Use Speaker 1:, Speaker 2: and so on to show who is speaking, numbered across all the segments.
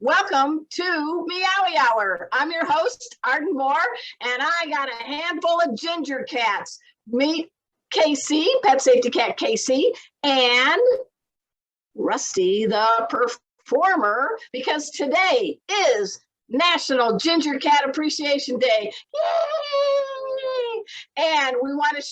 Speaker 1: Welcome to Meowy Hour. I'm your host, Arden Moore, and I got a handful of ginger cats. Meet Casey, Pet Safety Cat Casey, and Rusty the Performer, because today is National Ginger Cat Appreciation Day. Yay! And we want to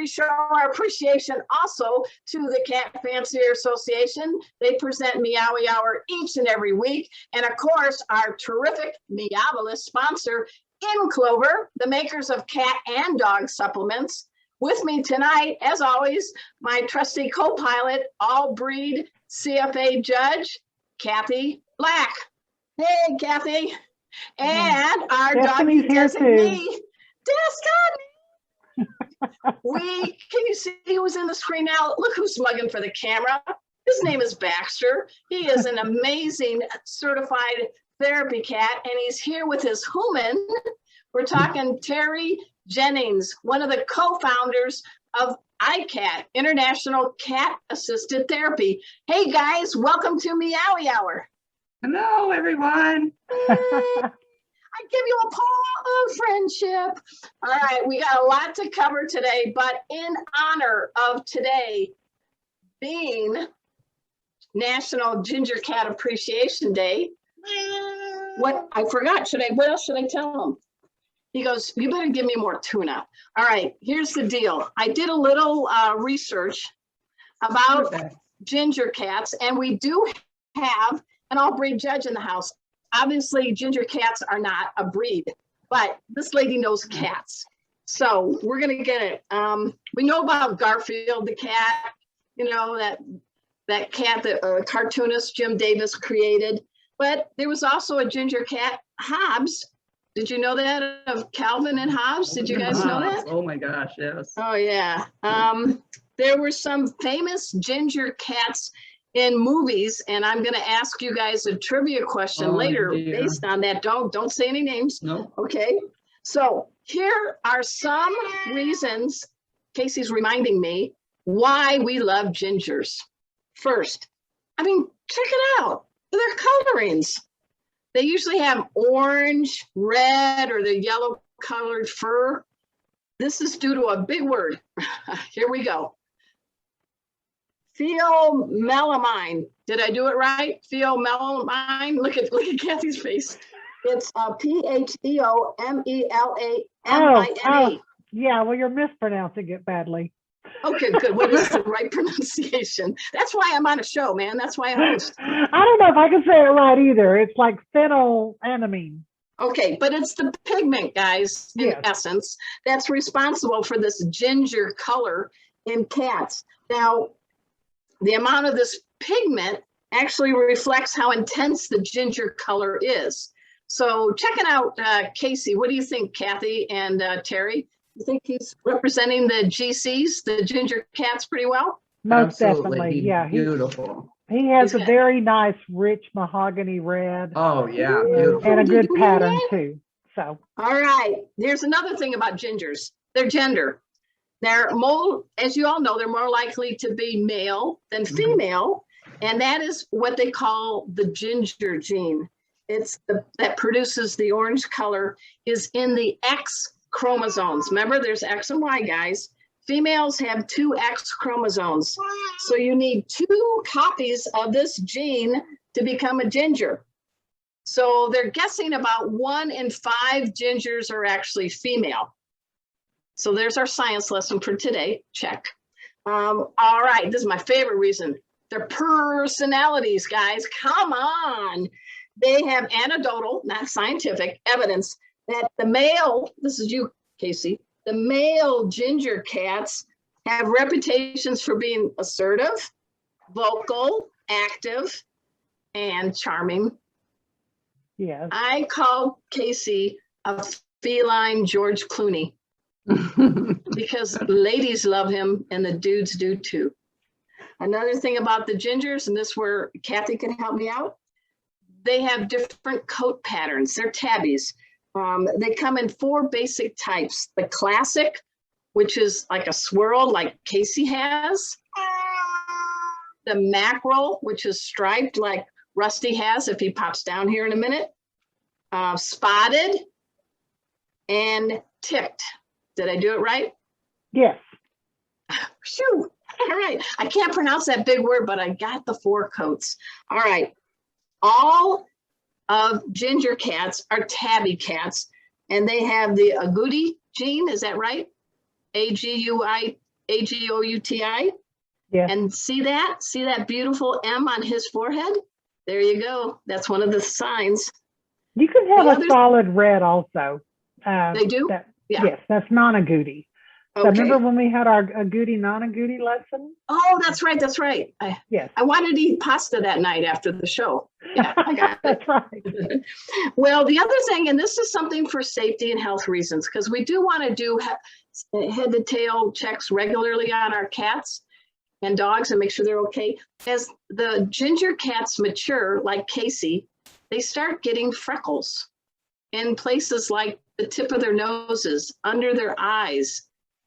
Speaker 1: show our appreciation also to the Cat Fancier Association. They present Meowy Hour each and every week. And of course, our terrific Meowylist sponsor, In Clover, the makers of cat and dog supplements. With me tonight, as always, my trusty co-pilot, all breed CFA judge, Kathy Black. Hey, Kathy. And our doggy designee, Destiny. Can you see who's in the screen now? Look who's smugging for the camera. His name is Baxter. He is an amazing certified therapy cat, and he's here with his human. We're talking Terri Jennings, one of the co-founders of ICAT, International Cat Assisted Therapy. Hey guys, welcome to Meowy Hour.
Speaker 2: Hello, everyone.
Speaker 1: I give you a paw of friendship. All right, we got a lot to cover today, but in honor of today being National Ginger Cat Appreciation Day, what else should I tell him? He goes, you better give me more tuna. All right, here's the deal. I did a little research about ginger cats, and we do have an all-breed judge in the house. Obviously, ginger cats are not a breed, but this lady knows cats. So we're going to get it. We know about Garfield the cat, you know, that cat that cartoonist Jim Davis created. But there was also a ginger cat, Hobbs. Did you know that, of Calvin and Hobbes? Did you guys know that?
Speaker 2: Oh my gosh, yes.
Speaker 1: Oh yeah. There were some famous ginger cats in movies, and I'm going to ask you guys a trivia question later based on that. Don't say any names.
Speaker 2: No.
Speaker 1: Okay. So here are some reasons, Casey's reminding me, why we love gingers. First, check it out. Their colorings. They usually have orange, red, or the yellow colored fur. This is due to a big word. Here we go. Pheomelamine. Did I do it right? Pheomelamine. Look at Kathy's face. It's Pheomelamine.
Speaker 3: Oh, yeah. Well, you're mispronouncing it badly.
Speaker 1: Okay, good. What is the right pronunciation? That's why I'm on a show, man. That's why I host.
Speaker 3: I don't know if I can say it right either. It's like phenylamine.
Speaker 1: Okay, but it's the pigment, guys, in essence, that's responsible for this ginger color in cats. Now, the amount of this pigment actually reflects how intense the ginger color is. So checking out Casey, what do you think, Kathy and Terri? You think he's representing the GCs, the ginger cats, pretty well?
Speaker 3: Most
Speaker 2: Absolutely.
Speaker 3: definitely,
Speaker 2: He's
Speaker 3: yeah.
Speaker 2: beautiful.
Speaker 3: He has a very nice, rich mahogany red.
Speaker 2: Oh yeah, beautiful.
Speaker 3: And a good pattern too. So.
Speaker 1: All right. There's another thing about gingers. Their gender. They're more, as you all know, they're more likely to be male than female, and that is what they call the ginger gene. It's that produces the orange color is in the X chromosomes. Remember, there's X and Y, guys. Females have 2 X chromosomes, so you need 2 copies of this gene to become a ginger. So they're guessing about 1 in 5 gingers are actually female. So there's our science lesson for today. Check. All right, this is my favorite reason. Their personalities, guys. Come on. They have anecdotal, not scientific, evidence that the male, this is you, Casey, the male ginger cats have reputations for being assertive, vocal, active, and charming.
Speaker 3: Yes.
Speaker 1: I call Casey a feline George Clooney. Because ladies love him and the dudes do too. Another thing about the gingers, and this is where Kathy can help me out, they have different coat patterns. They're tabbies. They come in 4 basic types. The classic, which is like a swirl like Casey has. The mackerel, which is striped like Rusty has, if he pops down here in a minute. Spotted and ticked. Did I do it right?
Speaker 3: Yes.
Speaker 1: Shoo. All right. I can't pronounce that big word, but I got the 4 coats. All right. All of ginger cats are tabby cats, and they have the agouti gene. Is that right? agouti.
Speaker 3: Yes.
Speaker 1: And see that beautiful M on his forehead? There you go. That's one of the signs.
Speaker 3: You can have
Speaker 1: The
Speaker 3: a
Speaker 1: others-
Speaker 3: solid red also.
Speaker 1: They do? Yeah.
Speaker 3: Yes, that's non-agouti. So
Speaker 1: Okay.
Speaker 3: remember when we had our agouti, non-agouti lesson?
Speaker 1: Oh, that's right. That's right.
Speaker 3: Yes.
Speaker 1: I wanted to eat pasta that night after the show. Yeah, I got it.
Speaker 3: That's right.
Speaker 1: Well, the other thing, and this is something for safety and health reasons, because we do want to do head to tail checks regularly on our cats and dogs and make sure they're okay. As the ginger cats mature, like Casey, they start getting freckles in places like the tip of their noses, under their eyes,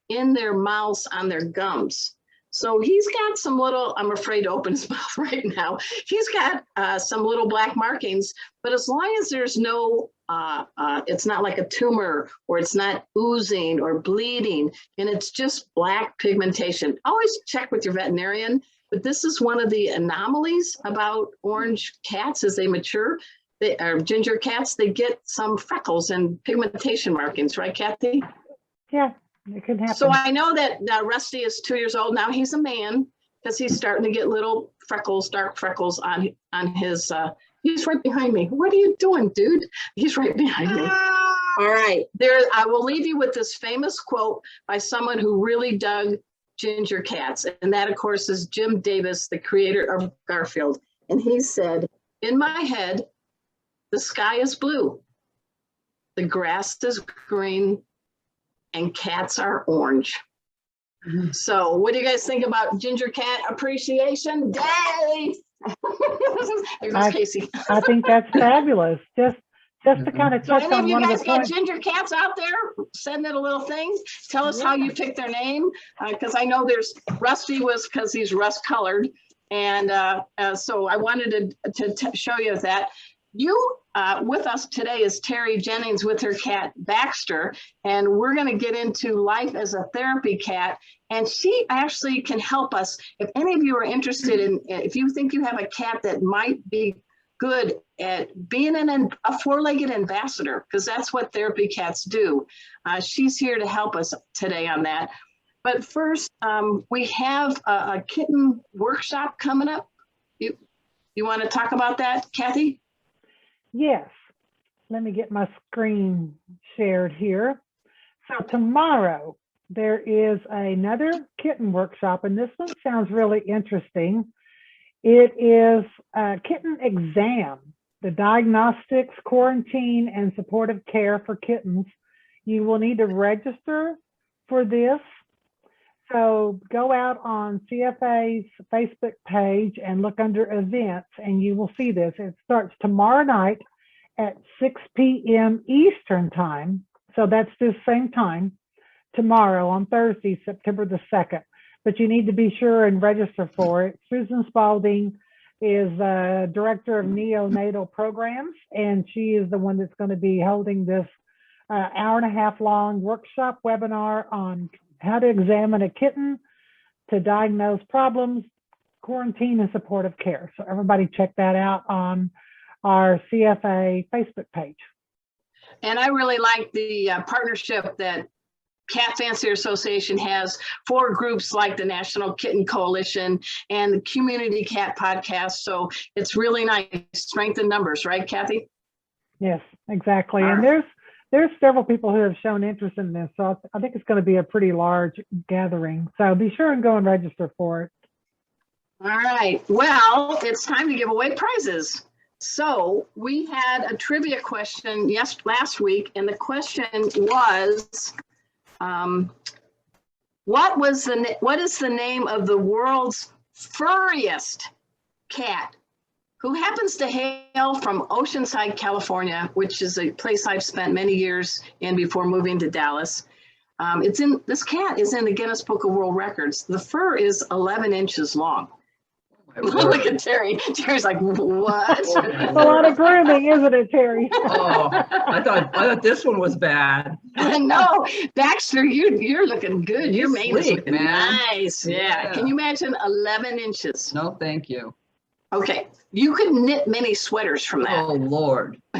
Speaker 1: in their mouths, on their gums. So he's got some little, I'm afraid to open his mouth right now. He's got some little black markings, but as long as there's no, it's not like a tumor or it's not oozing or bleeding, and it's just black pigmentation. Always check with your veterinarian, but this is one of the anomalies about orange cats as they mature. They are ginger cats, they get some freckles and pigmentation markings, right, Kathy?
Speaker 3: Yeah, it can happen.
Speaker 1: So I know that Rusty is 2 years old now. He's a man because he's starting to get little freckles, dark freckles on his. He's right behind me. What are you doing, dude? He's right behind me. All right, there. I will leave you with this famous quote by someone who really dug ginger cats, and that, of course, is Jim Davis, the creator of Garfield. And he said, "In my head, the sky is blue, the grass is green, and cats are orange." So what do you guys think about Ginger Cat Appreciation Day? There goes Casey.
Speaker 3: I think that's fabulous. Just to kind of
Speaker 1: So
Speaker 3: touch
Speaker 1: any of
Speaker 3: on
Speaker 1: you
Speaker 3: one of
Speaker 1: guys
Speaker 3: the
Speaker 1: got
Speaker 3: points.
Speaker 1: ginger cats out there? Send it a little thing. Tell us how you picked their name, because I know there's Rusty was because he's rust colored, and so I wanted to show you that. You with us today is Terri Jennings with her cat Baxter, and we're going to get into life as a therapy cat. And she actually can help us. If any of you are interested in, if you think you have a cat that might be good at being a four-legged ambassador, because that's what therapy cats do. She's here to help us today on that. But first, we have a kitten workshop coming up. You want to talk about that, Kathy?
Speaker 3: Yes. Let me get my screen shared here. So tomorrow there is another kitten workshop, and this one sounds really interesting. It is a kitten exam, the diagnostics, quarantine, and supportive care for kittens. You will need to register for this. So go out on CFA's Facebook page and look under events, and you will see this. It starts tomorrow night at 6 p.m. Eastern time. So that's the same time tomorrow on Thursday, September the 2nd. But you need to be sure and register for it. Susan Spalding is Director of Neonatal Programs, and she is the one that's going to be holding this hour-and-a-half long workshop webinar on how to examine a kitten, to diagnose problems, quarantine, and supportive care. So everybody check that out on our CFA Facebook page. And
Speaker 1: I really like the partnership that Cat Fancier Association has for groups like the National Kitten Coalition and the Community Cat Podcast. So it's really nice. Strength in numbers, right, Kathy?
Speaker 3: Yes, exactly. And there's several people who have shown interest in this. So I think it's going to be a pretty large gathering. So be sure and go and register for it.
Speaker 1: All right. Well, it's time to give away prizes. So we had a trivia question last week, and the question was, what is the name of the world's furriest cat, who happens to hail from Oceanside, California, which is a place I've spent many years in before moving to Dallas. This cat is in the Guinness Book of World Records. The fur is 11 inches long.
Speaker 2: Oh my
Speaker 1: Look at Terry. Terry's like, what?
Speaker 3: It's a lot of grooming, isn't it, Terry?
Speaker 2: Oh, I thought this one was bad.
Speaker 1: No, Baxter, you're looking good. Your
Speaker 2: You
Speaker 1: mane is
Speaker 2: sleek,
Speaker 1: looking
Speaker 2: man.
Speaker 1: nice. Yeah.
Speaker 2: Yeah.
Speaker 1: Can you imagine 11 inches?
Speaker 2: No, thank you.
Speaker 1: Okay. You could knit many sweaters from that.
Speaker 2: Oh, Lord. I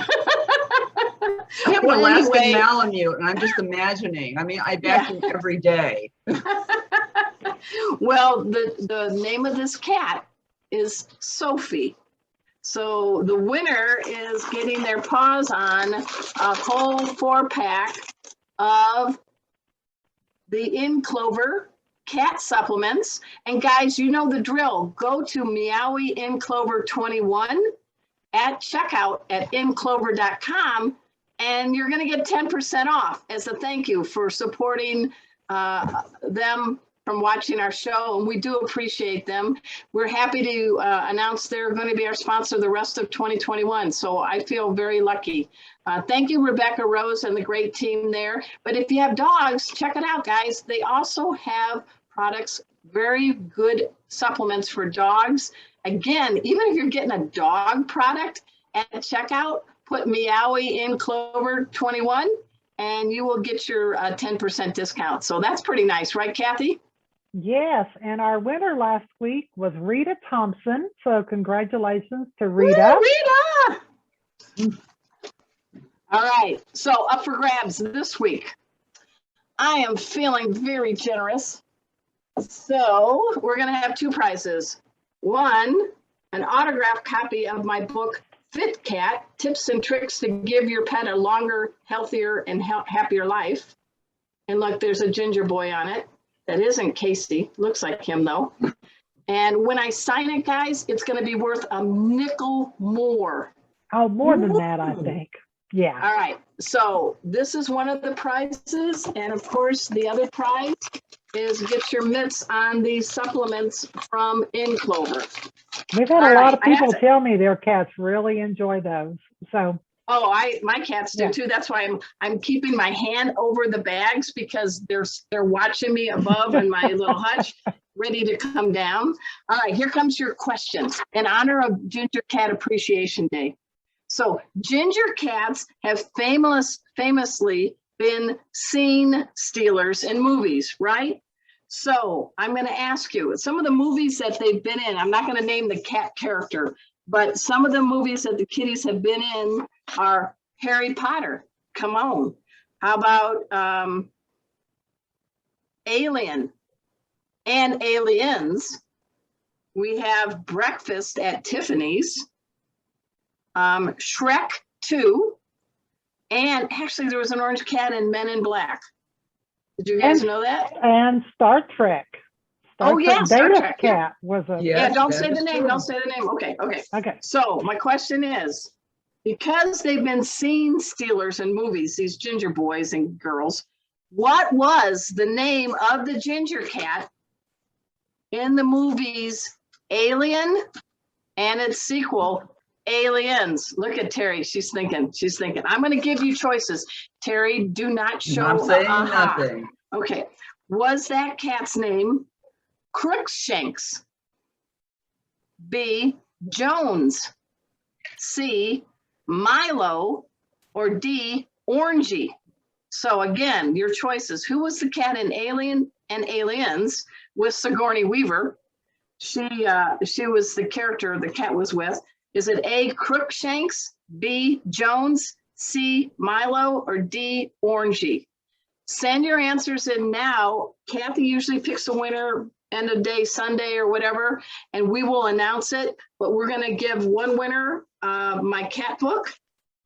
Speaker 2: have an
Speaker 1: Well,
Speaker 2: Alaskan
Speaker 1: anyway.
Speaker 2: Malamute, and I'm just imagining. I mean, I vacuum every day.
Speaker 1: Well, the name of this cat is Sophie. So the winner is getting their paws on a whole 4-pack of the In Clover cat supplements. And guys, you know the drill. Go to Meowy In Clover 21 at checkout at inclover.com, and you're going to get 10% off as a thank you for supporting them from watching our show, and we do appreciate them. We're happy to announce they're going to be our sponsor the rest of 2021, so I feel very lucky. Thank you, Rebecca Rose and the great team there. But if you have dogs, check it out, guys. They also have products, very good supplements for dogs. Again, even if you're getting a dog product at checkout, put Meowy In Clover 21, and you will get your 10% discount. So that's pretty nice, right, Kathy?
Speaker 3: Yes, and our winner last week was Rita Thompson. So congratulations to Rita.
Speaker 1: Woo, Rita! All right, so up for grabs this week. I am feeling very generous. So we're going to have 2 prizes. One, an autographed copy of my book, Fit Cat, Tips and Tricks to Give Your Pet a Longer, Healthier, and Happier Life. And look, there's a ginger boy on it. That isn't Casey. Looks like him, though. And when I sign it, guys, it's going to be worth a nickel more.
Speaker 3: Oh, more than that, I think. Yeah.
Speaker 1: All right. So this is one of the prizes. And, of course, the other prize is get your mitts on these supplements from In Clover.
Speaker 3: We've had a lot of people tell me their cats really enjoy those. So.
Speaker 1: Oh, my cats do too. That's why I'm keeping my hand over the bags, because they're watching me above in my little hutch, ready to come down. All right, here comes your question in honor of Ginger Cat Appreciation Day. So ginger cats have famously been scene stealers in movies, right? So I'm going to ask you some of the movies that they've been in. I'm not going to name the cat character, but some of the movies that the kitties have been in are Harry Potter. Come on. How about Alien and Aliens? We have Breakfast at Tiffany's, Shrek 2, and actually there was an orange cat in Men in Black. Did you guys know that?
Speaker 3: And Star Trek. Star Trek.
Speaker 1: Star
Speaker 3: Data
Speaker 1: Trek.
Speaker 3: Cat was a.
Speaker 1: Yeah, don't say the name. Don't say the name. Okay.
Speaker 3: Okay.
Speaker 1: So my question is, because they've been scene stealers in movies, these ginger boys and girls, what was the name of the ginger cat in the movies Alien and its sequel, Aliens? Look at Terry. She's thinking. I'm going to give you choices. Terry, do not show.
Speaker 2: I'm saying nothing.
Speaker 1: Okay. Was that cat's name Crookshanks? B, Jones? C, Milo? Or D, Orangey? So again, your choices. Who was the cat in Alien and Aliens with Sigourney Weaver? She was the character the cat was with. Is it A, Crookshanks, B, Jones, C, Milo, or D, Orangey? Send your answers in now. Kathy usually picks a winner end of day Sunday or whatever, and we will announce it. But we're going to give one winner my cat book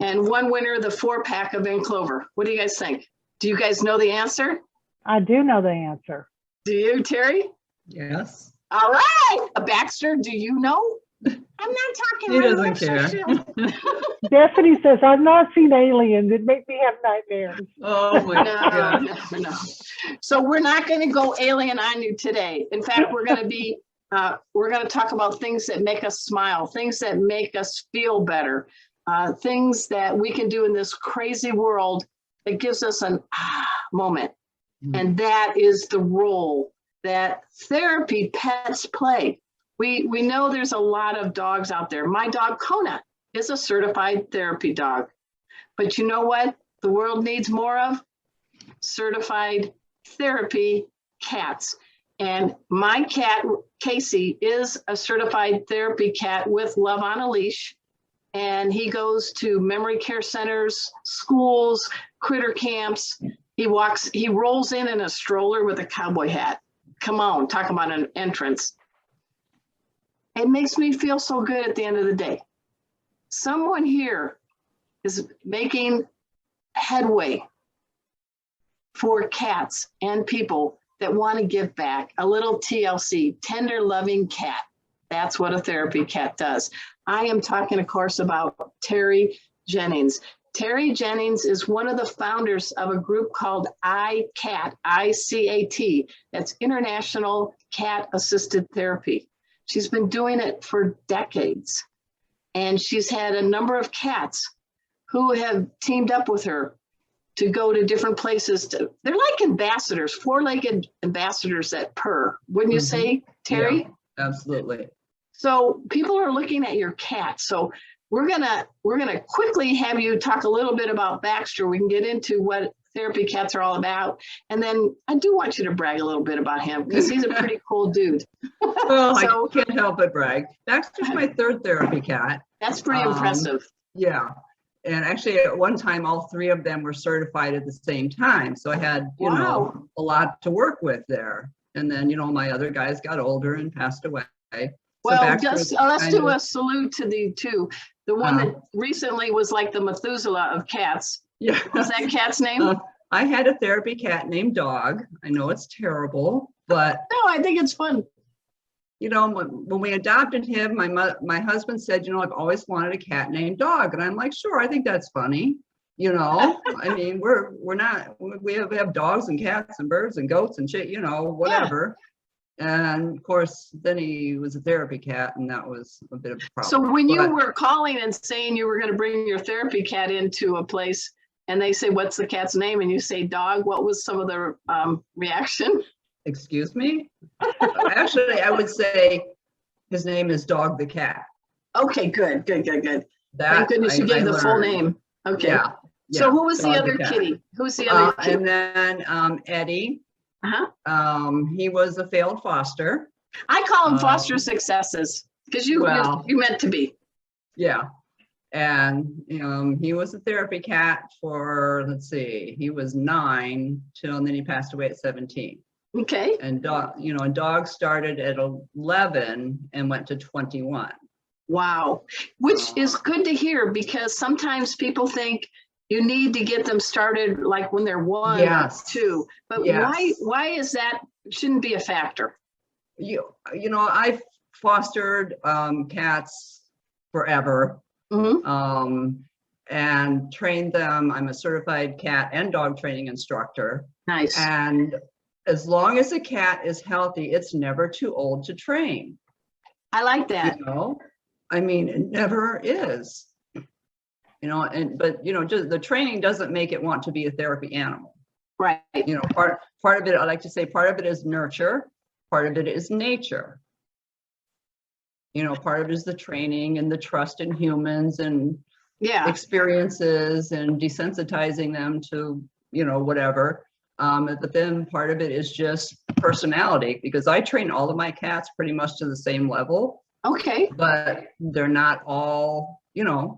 Speaker 1: and one winner the 4-pack of In Clover. What do you guys think? Do you guys know the answer?
Speaker 3: I do know the answer.
Speaker 1: Do you, Terry?
Speaker 2: Yes.
Speaker 1: All right. Baxter, do you know? I'm not talking.
Speaker 2: He doesn't care.
Speaker 3: Stephanie says, I've not seen Aliens. It makes me have nightmares.
Speaker 2: Oh my God.
Speaker 1: No. So we're not going to go alien on you today. In fact, we're going to talk about things that make us smile, things that make us feel better, things that we can do in this crazy world that gives us an moment. And that is the role that therapy pets play. We know there's a lot of dogs out there. My dog Kona is a certified therapy dog. But you know what the world needs more of? Certified therapy cats. And my cat, Casey, is a certified therapy cat with Love on a Leash. And he goes to memory care centers, schools, critter camps. He rolls in a stroller with a cowboy hat. Come on, talk about an entrance. It makes me feel so good at the end of the day. Someone here is making headway for cats and people that want to give back. A little TLC, tender loving cat. That's what a therapy cat does. I am talking, of course, about Terri Jennings. Terri Jennings is one of the founders of a group called ICAT, I-C-A-T. That's International Cat Assisted Therapy. She's been doing it for decades. And she's had a number of cats who have teamed up with her to go to different places. They're like ambassadors, four-legged ambassadors that purr. Wouldn't you say, Terri?
Speaker 2: Yeah, absolutely.
Speaker 1: So people are looking at your cat. So we're gonna quickly have you talk a little bit about Baxter. We can get into what therapy cats are all about. And then I do want you to brag a little bit about him because he's a pretty cool dude.
Speaker 2: Well,
Speaker 1: So-
Speaker 2: I can't help but brag. Baxter's my third therapy cat.
Speaker 1: That's pretty impressive.
Speaker 2: Yeah. And actually at one time, all three of them were certified at the same time. So I had, you know, a lot to work with there. And then, you know, my other guys got older and passed away. So
Speaker 1: Well,
Speaker 2: Baxter
Speaker 1: just
Speaker 2: was
Speaker 1: let's
Speaker 2: kind
Speaker 1: do
Speaker 2: of-
Speaker 1: a salute to the two. The one that recently was like the Methuselah of cats.
Speaker 2: Yeah.
Speaker 1: What's that cat's name?
Speaker 2: I had a therapy cat named Dog. I know it's terrible, but
Speaker 1: No, I think it's fun.
Speaker 2: you know, when we adopted him, my husband said, you know, I've always wanted a cat named Dog, and I'm like, sure, I think that's funny. You know, I mean, we have dogs and cats and birds and goats and shit, you know, whatever. And of course, then he was a therapy cat, and that was a bit of a problem.
Speaker 1: So when you
Speaker 2: But-
Speaker 1: were calling and saying you were going to bring your therapy cat into a place and they say, what's the cat's name? And you say Dog, what was some of the reaction?
Speaker 2: Excuse me? Actually, I would say his name is Dog the cat.
Speaker 1: Okay, good.
Speaker 2: That
Speaker 1: Thank goodness you
Speaker 2: I
Speaker 1: gave the full
Speaker 2: learned.
Speaker 1: name. Okay.
Speaker 2: Yeah.
Speaker 1: So who was the
Speaker 2: Dog
Speaker 1: other
Speaker 2: cat.
Speaker 1: kitty? Who's the other kitty?
Speaker 2: And then Eddie,
Speaker 1: Uh-huh.
Speaker 2: he was a failed foster.
Speaker 1: I call them foster successes because you meant to be.
Speaker 2: Yeah. And he was a therapy cat for, let's see, he was 9 and then he passed away at 17.
Speaker 1: Okay.
Speaker 2: And Dog started at 11 and went to 21.
Speaker 1: Wow. Which is good to hear because sometimes people think you need to get them started like when they're 1
Speaker 2: Yes.
Speaker 1: or 2. But
Speaker 2: Yes.
Speaker 1: why is that shouldn't be a factor?
Speaker 2: I've fostered cats forever.
Speaker 1: Mm-hmm.
Speaker 2: And trained them. I'm a certified cat and dog training instructor.
Speaker 1: Nice.
Speaker 2: And as long as a cat is healthy, it's never too old to train.
Speaker 1: I like that.
Speaker 2: I mean, it never is. But just the training doesn't make it want to be a therapy animal.
Speaker 1: Right.
Speaker 2: Part of it, I like to say, part of it is nurture, part of it is nature. Part of it is the training and the trust in humans and experiences and desensitizing them to, whatever. But then part of it is just personality, because I train all of my cats pretty much to the same level.
Speaker 1: Okay.
Speaker 2: But they're not all,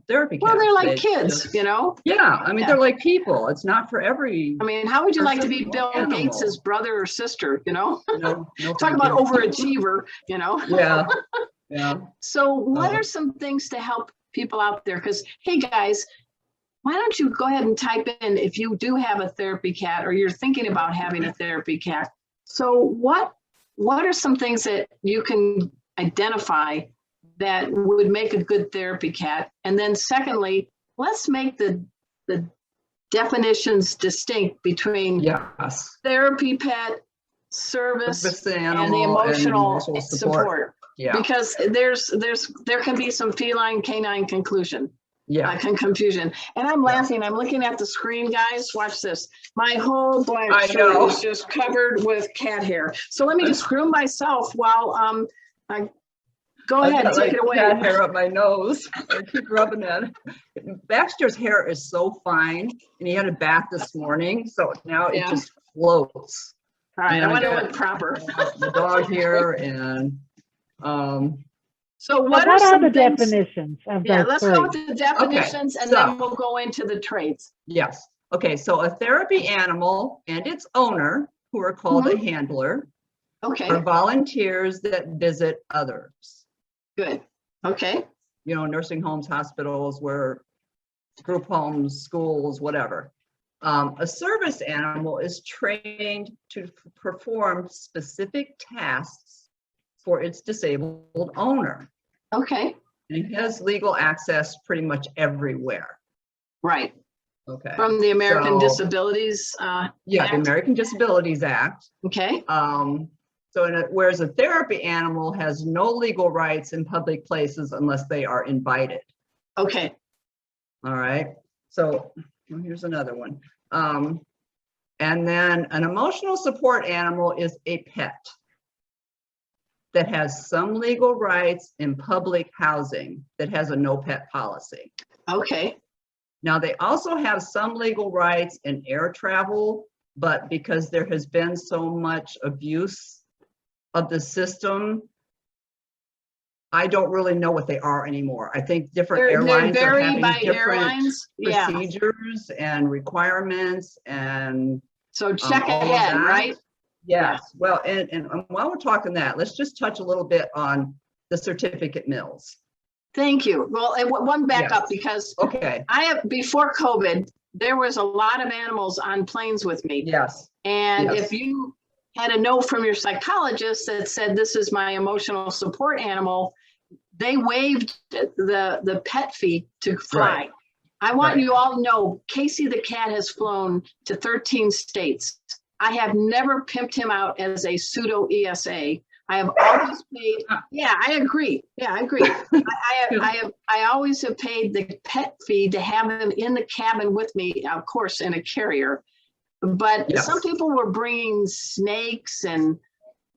Speaker 2: therapy cats.
Speaker 1: Well, they're like
Speaker 2: They
Speaker 1: kids,
Speaker 2: just-
Speaker 1: Yeah.
Speaker 2: I mean, they're like people. It's not for every.
Speaker 1: I mean, how would you like to be
Speaker 2: Person or
Speaker 1: Bill
Speaker 2: animal.
Speaker 1: Gates's brother or sister,
Speaker 2: No,
Speaker 1: Talk
Speaker 2: thank
Speaker 1: about
Speaker 2: you.
Speaker 1: overachiever,
Speaker 2: Yeah. Yeah.
Speaker 1: So what are some things to help people out there? Because, hey, guys, why don't you go ahead and type in if you do have a therapy cat or you're thinking about having a therapy cat. So what are some things that you can identify that would make a good therapy cat? And then secondly, let's make the definitions distinct between
Speaker 2: Yes.
Speaker 1: therapy pet, service,
Speaker 2: Service
Speaker 1: and the
Speaker 2: animal and
Speaker 1: emotional
Speaker 2: emotional
Speaker 1: support.
Speaker 2: Yeah.
Speaker 1: Because there can be some feline canine confusion.
Speaker 2: Yeah.
Speaker 1: Confusion. And I'm laughing. I'm looking at the screen, guys. Watch this. My whole black
Speaker 2: I
Speaker 1: shirt
Speaker 2: know.
Speaker 1: is just covered with cat hair. So let me just groom myself while Go
Speaker 2: I've
Speaker 1: ahead,
Speaker 2: got,
Speaker 1: take
Speaker 2: like,
Speaker 1: it away.
Speaker 2: cat hair up my nose. I keep rubbing that. Baxter's hair is so fine, and he had a bath this morning, so now
Speaker 1: Yeah.
Speaker 2: it just floats.
Speaker 1: All right,
Speaker 2: And
Speaker 1: I
Speaker 2: I
Speaker 1: want to
Speaker 2: got-
Speaker 1: look proper.
Speaker 2: The dog here, and
Speaker 1: So
Speaker 3: Now,
Speaker 1: what are
Speaker 3: what are
Speaker 1: some
Speaker 3: the
Speaker 1: things?
Speaker 3: definitions of
Speaker 1: Yeah,
Speaker 3: those
Speaker 1: let's
Speaker 3: three?
Speaker 1: go with the definitions and then we'll go into the traits.
Speaker 2: yes. Okay, so a therapy animal and its owner, who are called a handler,
Speaker 1: Okay,
Speaker 2: are volunteers that visit others.
Speaker 1: good. Okay,
Speaker 2: You know, nursing homes, hospitals, where group homes, schools, whatever. A service animal is trained to perform specific tasks for its disabled owner.
Speaker 1: okay,
Speaker 2: And it has legal access pretty much everywhere.
Speaker 1: right.
Speaker 2: Okay.
Speaker 1: From the American
Speaker 2: So-
Speaker 1: Disabilities
Speaker 2: Yeah, the
Speaker 1: Act.
Speaker 2: American Disabilities Act.
Speaker 1: Okay,
Speaker 2: Whereas a therapy animal has no legal rights in public places unless they are invited.
Speaker 1: okay,
Speaker 2: All right. So well, here's another one. And then an emotional support animal is a pet that has some legal rights in public housing that has a no pet policy.
Speaker 1: okay,
Speaker 2: Now, they also have some legal rights in air travel, but because there has been so much abuse of the system, I don't really know what they are anymore. I think different
Speaker 1: They're
Speaker 2: airlines are
Speaker 1: vary
Speaker 2: having
Speaker 1: by
Speaker 2: different
Speaker 1: airlines. Yeah,
Speaker 2: procedures and requirements and
Speaker 1: so check
Speaker 2: all of
Speaker 1: ahead,
Speaker 2: that.
Speaker 1: right?
Speaker 2: Yes. Well, and while we're talking that, let's just touch a little bit on the certificate mills.
Speaker 1: Thank you. Well, and one back up
Speaker 2: Yes.
Speaker 1: because
Speaker 2: Okay.
Speaker 1: before COVID, there was a lot of animals on planes with me.
Speaker 2: Yes.
Speaker 1: And
Speaker 2: Yes.
Speaker 1: if you had a note from your psychologist that said, this is my emotional support animal, they waived the pet fee to fly.
Speaker 2: Right.
Speaker 1: I want
Speaker 2: Right.
Speaker 1: you all to know, Casey the cat has flown to 13 states. I have never pimped him out as a pseudo ESA. I have always paid. Yeah, I agree. Yeah, I agree. I always have paid the pet fee to have him in the cabin with me, of course, in a carrier. But
Speaker 2: Yes.
Speaker 1: some people were bringing snakes and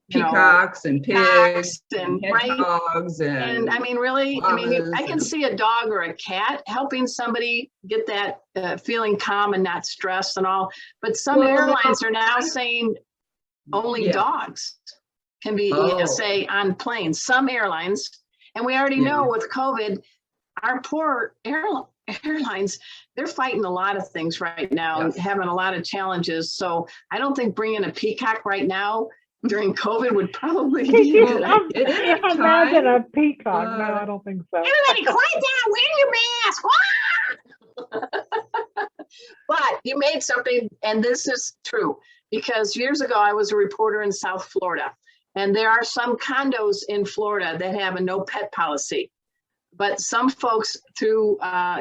Speaker 2: Peacocks and pigs
Speaker 1: and
Speaker 2: and hedgehogs
Speaker 1: and I mean, really, I mean,
Speaker 2: llamas
Speaker 1: I can
Speaker 2: and-
Speaker 1: see a dog or a cat helping somebody get that feeling calm and not stressed and all. But some
Speaker 2: Well,
Speaker 1: airlines are now saying only
Speaker 2: Yeah.
Speaker 1: dogs can be
Speaker 2: Oh.
Speaker 1: ESA on planes. Some airlines, and we already
Speaker 2: Yeah.
Speaker 1: know with COVID, our poor airlines, they're fighting a lot of things right now and
Speaker 2: Yes.
Speaker 1: having a lot of challenges. So I don't think bringing a peacock right now during COVID would probably be a good idea.
Speaker 2: It is a
Speaker 3: Imagine
Speaker 2: time,
Speaker 3: a peacock. No, I don't think so.
Speaker 1: Everybody quiet down, wear your mask. But you made something, and this is true, because years ago I was a reporter in South Florida, and there are some condos in Florida that have a no pet policy. But some folks, through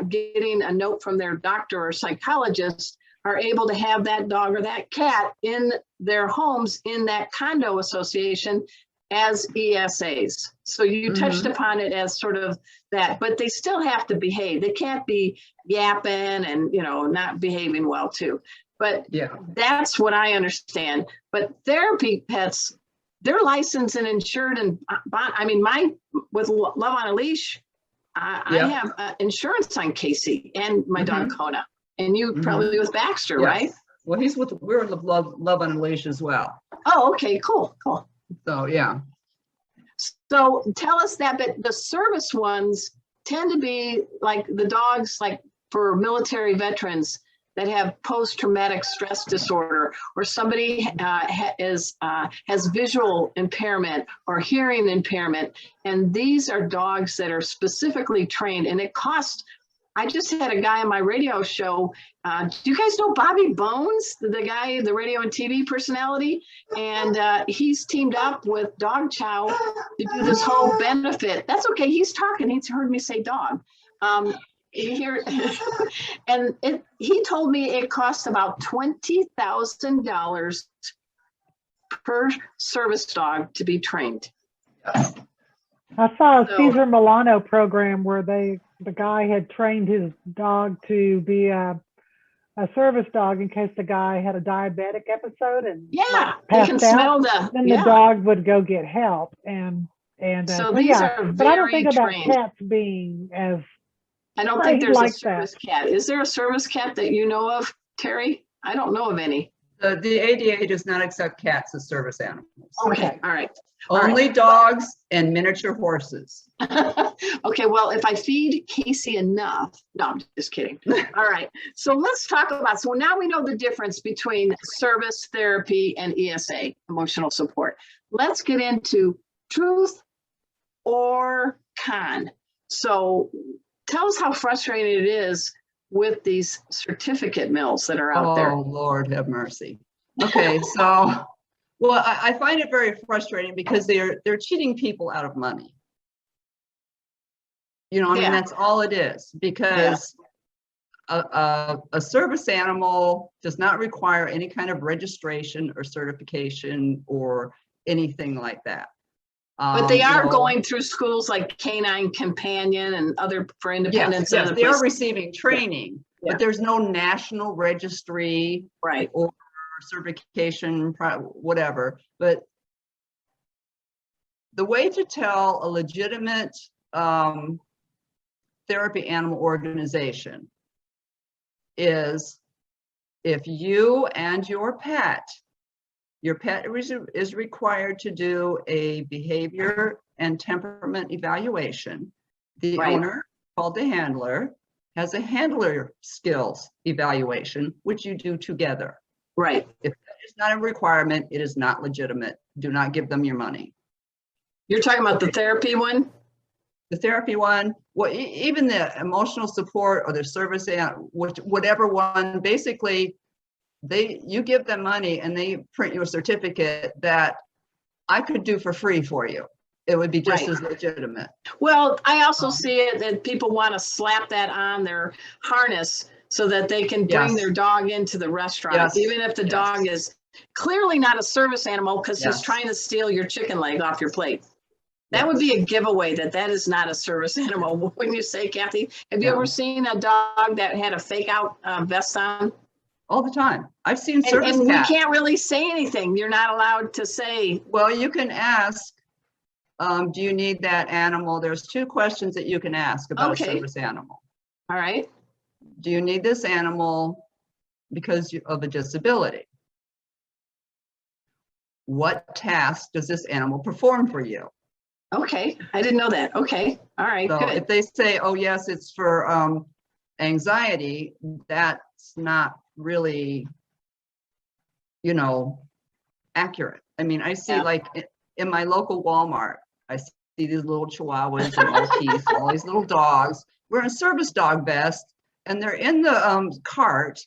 Speaker 1: getting a note from their doctor or psychologist, are able to have that dog or that cat in their homes in that condo association as ESAs. So you touched upon it as sort of that, but they still have to behave. They can't be yapping and, not behaving well too. But
Speaker 2: yeah,
Speaker 1: that's what I understand. But therapy pets, they're licensed and insured and I mean, with Love on a Leash, I have insurance on Casey and my dog Kona, and you probably with Baxter,
Speaker 2: yes.
Speaker 1: right?
Speaker 2: Well, we're in Love on a Leash as well.
Speaker 1: Oh, okay, cool.
Speaker 2: So, yeah.
Speaker 1: So tell us that, but the service ones tend to be like the dogs, like for military veterans that have post-traumatic stress disorder, or somebody has visual impairment or hearing impairment. And these are dogs that are specifically trained, and it costs. I just had a guy on my radio show. Do you guys know Bobby Bones, the guy, the radio and TV personality? And he's teamed up with Dog Chow to do this whole benefit. That's okay. He's talking. He's heard me say dog. Here, and he told me it costs about $20,000 per service dog to be trained.
Speaker 3: I saw a
Speaker 1: So-
Speaker 3: Cesar Milano program where the guy had trained his dog to be a service dog in case the guy had a diabetic episode and
Speaker 1: Yeah, they
Speaker 3: passed
Speaker 1: can
Speaker 3: out.
Speaker 1: smell the.
Speaker 3: Then the dog would go get help. And And
Speaker 1: So
Speaker 3: so
Speaker 1: these
Speaker 3: yeah,
Speaker 1: are
Speaker 3: but I don't
Speaker 1: very
Speaker 3: think about
Speaker 1: trained.
Speaker 3: cats being as
Speaker 1: I don't think
Speaker 3: trained
Speaker 1: there's a
Speaker 3: like that.
Speaker 1: service cat. Is there a service cat that you know of, Terry? I don't know of any.
Speaker 2: The ADA does not accept cats as service animals.
Speaker 1: Okay, all right. All right.
Speaker 2: Only dogs and miniature horses.
Speaker 1: Okay, well, if I feed Casey enough, no, I'm just kidding. All right, so let's talk about, so now we know the difference between service therapy and ESA, emotional support. Let's get into truth or con. So tell us how frustrating it is with these certificate mills that are out there.
Speaker 2: Oh, Lord have mercy. Okay, so, well, I find it very frustrating because they're cheating people out of money. You know, I mean,
Speaker 1: Yeah.
Speaker 2: that's all it is, because a service animal does not require any kind of registration or certification or anything like that.
Speaker 1: But they
Speaker 2: You
Speaker 1: are
Speaker 2: know,
Speaker 1: going through schools like Canine Companion and other for independence.
Speaker 2: yes,
Speaker 1: and
Speaker 2: they are
Speaker 1: places.
Speaker 2: receiving training,
Speaker 1: Yeah.
Speaker 2: but there's no national registry
Speaker 1: Right.
Speaker 2: or certification, whatever. But the way to tell a legitimate therapy animal organization is if you and your pet is required to do a behavior and temperament evaluation. The
Speaker 1: Right.
Speaker 2: owner, called the handler, has a handler skills evaluation, which you do together.
Speaker 1: Right.
Speaker 2: If that is not a requirement, it is not legitimate. Do not give them your money.
Speaker 1: You're talking about the therapy one?
Speaker 2: The therapy one, well, even the emotional support or the service, whatever one, basically, you give them money and they print you a certificate that I could do for free for you. It would be just
Speaker 1: Right.
Speaker 2: as legitimate.
Speaker 1: Well, I also see it that people want to slap that on their harness so that they can bring
Speaker 2: Yes.
Speaker 1: their dog into the restaurant,
Speaker 2: Yes.
Speaker 1: even if the
Speaker 2: Yes.
Speaker 1: dog is clearly not a service animal because he's
Speaker 2: Yes.
Speaker 1: trying to steal your chicken leg off your plate. That
Speaker 2: Yes.
Speaker 1: would be a giveaway that is not a service animal. When you say, Kathy, have you
Speaker 2: Yeah.
Speaker 1: ever seen a dog that had a fake out vest on?
Speaker 2: All the time. I've seen service
Speaker 1: And we
Speaker 2: cats.
Speaker 1: can't really say anything. You're not allowed to say.
Speaker 2: Well, you can ask, do you need that animal? There's 2 questions that you can ask about
Speaker 1: Okay.
Speaker 2: a service animal.
Speaker 1: All right.
Speaker 2: Do you need this animal because of a disability? What task does this animal perform for you?
Speaker 1: Okay. I didn't know that. Okay. All right.
Speaker 2: So
Speaker 1: Good.
Speaker 2: if they say, oh, yes, it's for anxiety, that's not really, accurate. I mean, I see
Speaker 1: Yeah.
Speaker 2: like in my local Walmart, I see these little Chihuahuas and Maltese, all these little dogs wearing a service dog vest, and they're in the cart,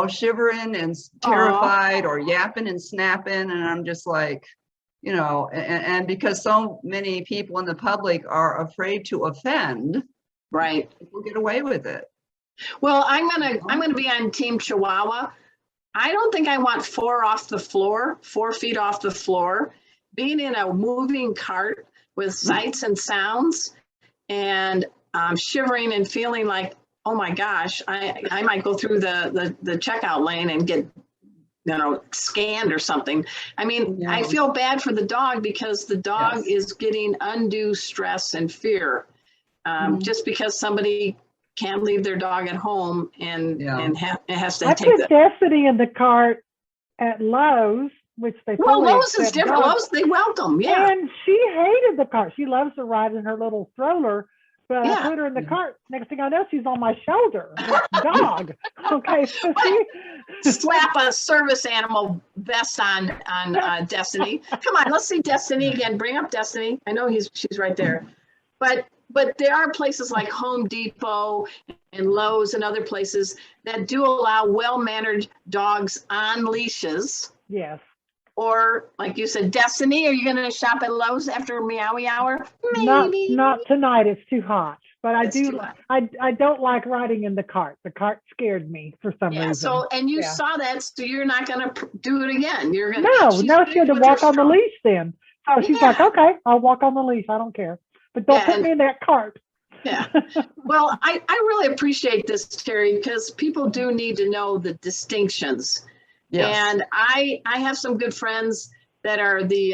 Speaker 2: shivering and terrified or yapping and snapping. And I'm just like, and because so many people in the public are afraid to offend,
Speaker 1: Right.
Speaker 2: people get away with it.
Speaker 1: Well, I'm gonna be on Team Chihuahua. I don't think I want 4 feet off the floor, being in a moving cart with sights and sounds, and shivering and feeling like, oh my gosh, I might go through the checkout lane and get scanned or something. I mean,
Speaker 2: Yeah.
Speaker 1: I feel bad for the dog because the dog
Speaker 2: Yes.
Speaker 1: is getting undue stress and fear just because somebody can't leave their dog at home and it has to
Speaker 3: I
Speaker 1: take
Speaker 3: put Destiny in the cart at Lowe's, which they
Speaker 1: Well,
Speaker 3: fully
Speaker 1: Lowe's is
Speaker 3: accept
Speaker 1: different.
Speaker 3: dogs.
Speaker 1: Lowe's, they welcome, yeah.
Speaker 3: And she hated the cart. She loves to ride in her little stroller, but
Speaker 1: Yeah.
Speaker 3: I put her in the cart. Next thing I know, she's on my shoulder. This dog. Okay, so
Speaker 1: Slap a service animal vest on Destiny. Come on, let's see Destiny again. Bring up Destiny. I know she's right there. But there are places like Home Depot and Lowe's and other places that do allow well-mannered dogs on leashes.
Speaker 3: yes.
Speaker 1: Or like you said, Destiny, are you going to shop at Lowe's after Meowy hour? Maybe.
Speaker 3: Not tonight. It's too hot. But
Speaker 1: It's too hot.
Speaker 3: I don't like riding in the cart. The cart scared me for some
Speaker 1: Yeah.
Speaker 3: reason.
Speaker 1: So, and you
Speaker 3: Yeah.
Speaker 1: saw that, so you're not going to do it again. You're going
Speaker 3: No,
Speaker 1: she's
Speaker 3: she had to
Speaker 1: with her
Speaker 3: walk on the
Speaker 1: strong-
Speaker 3: leash then. So she's like, okay, I'll walk on the leash. I don't care. But don't
Speaker 1: Yeah,
Speaker 3: put
Speaker 1: and-
Speaker 3: me in that cart.
Speaker 1: Yeah. Well, I really appreciate this, Terry, because people do need to know the distinctions.
Speaker 2: Yes.
Speaker 1: And I have some good friends that are the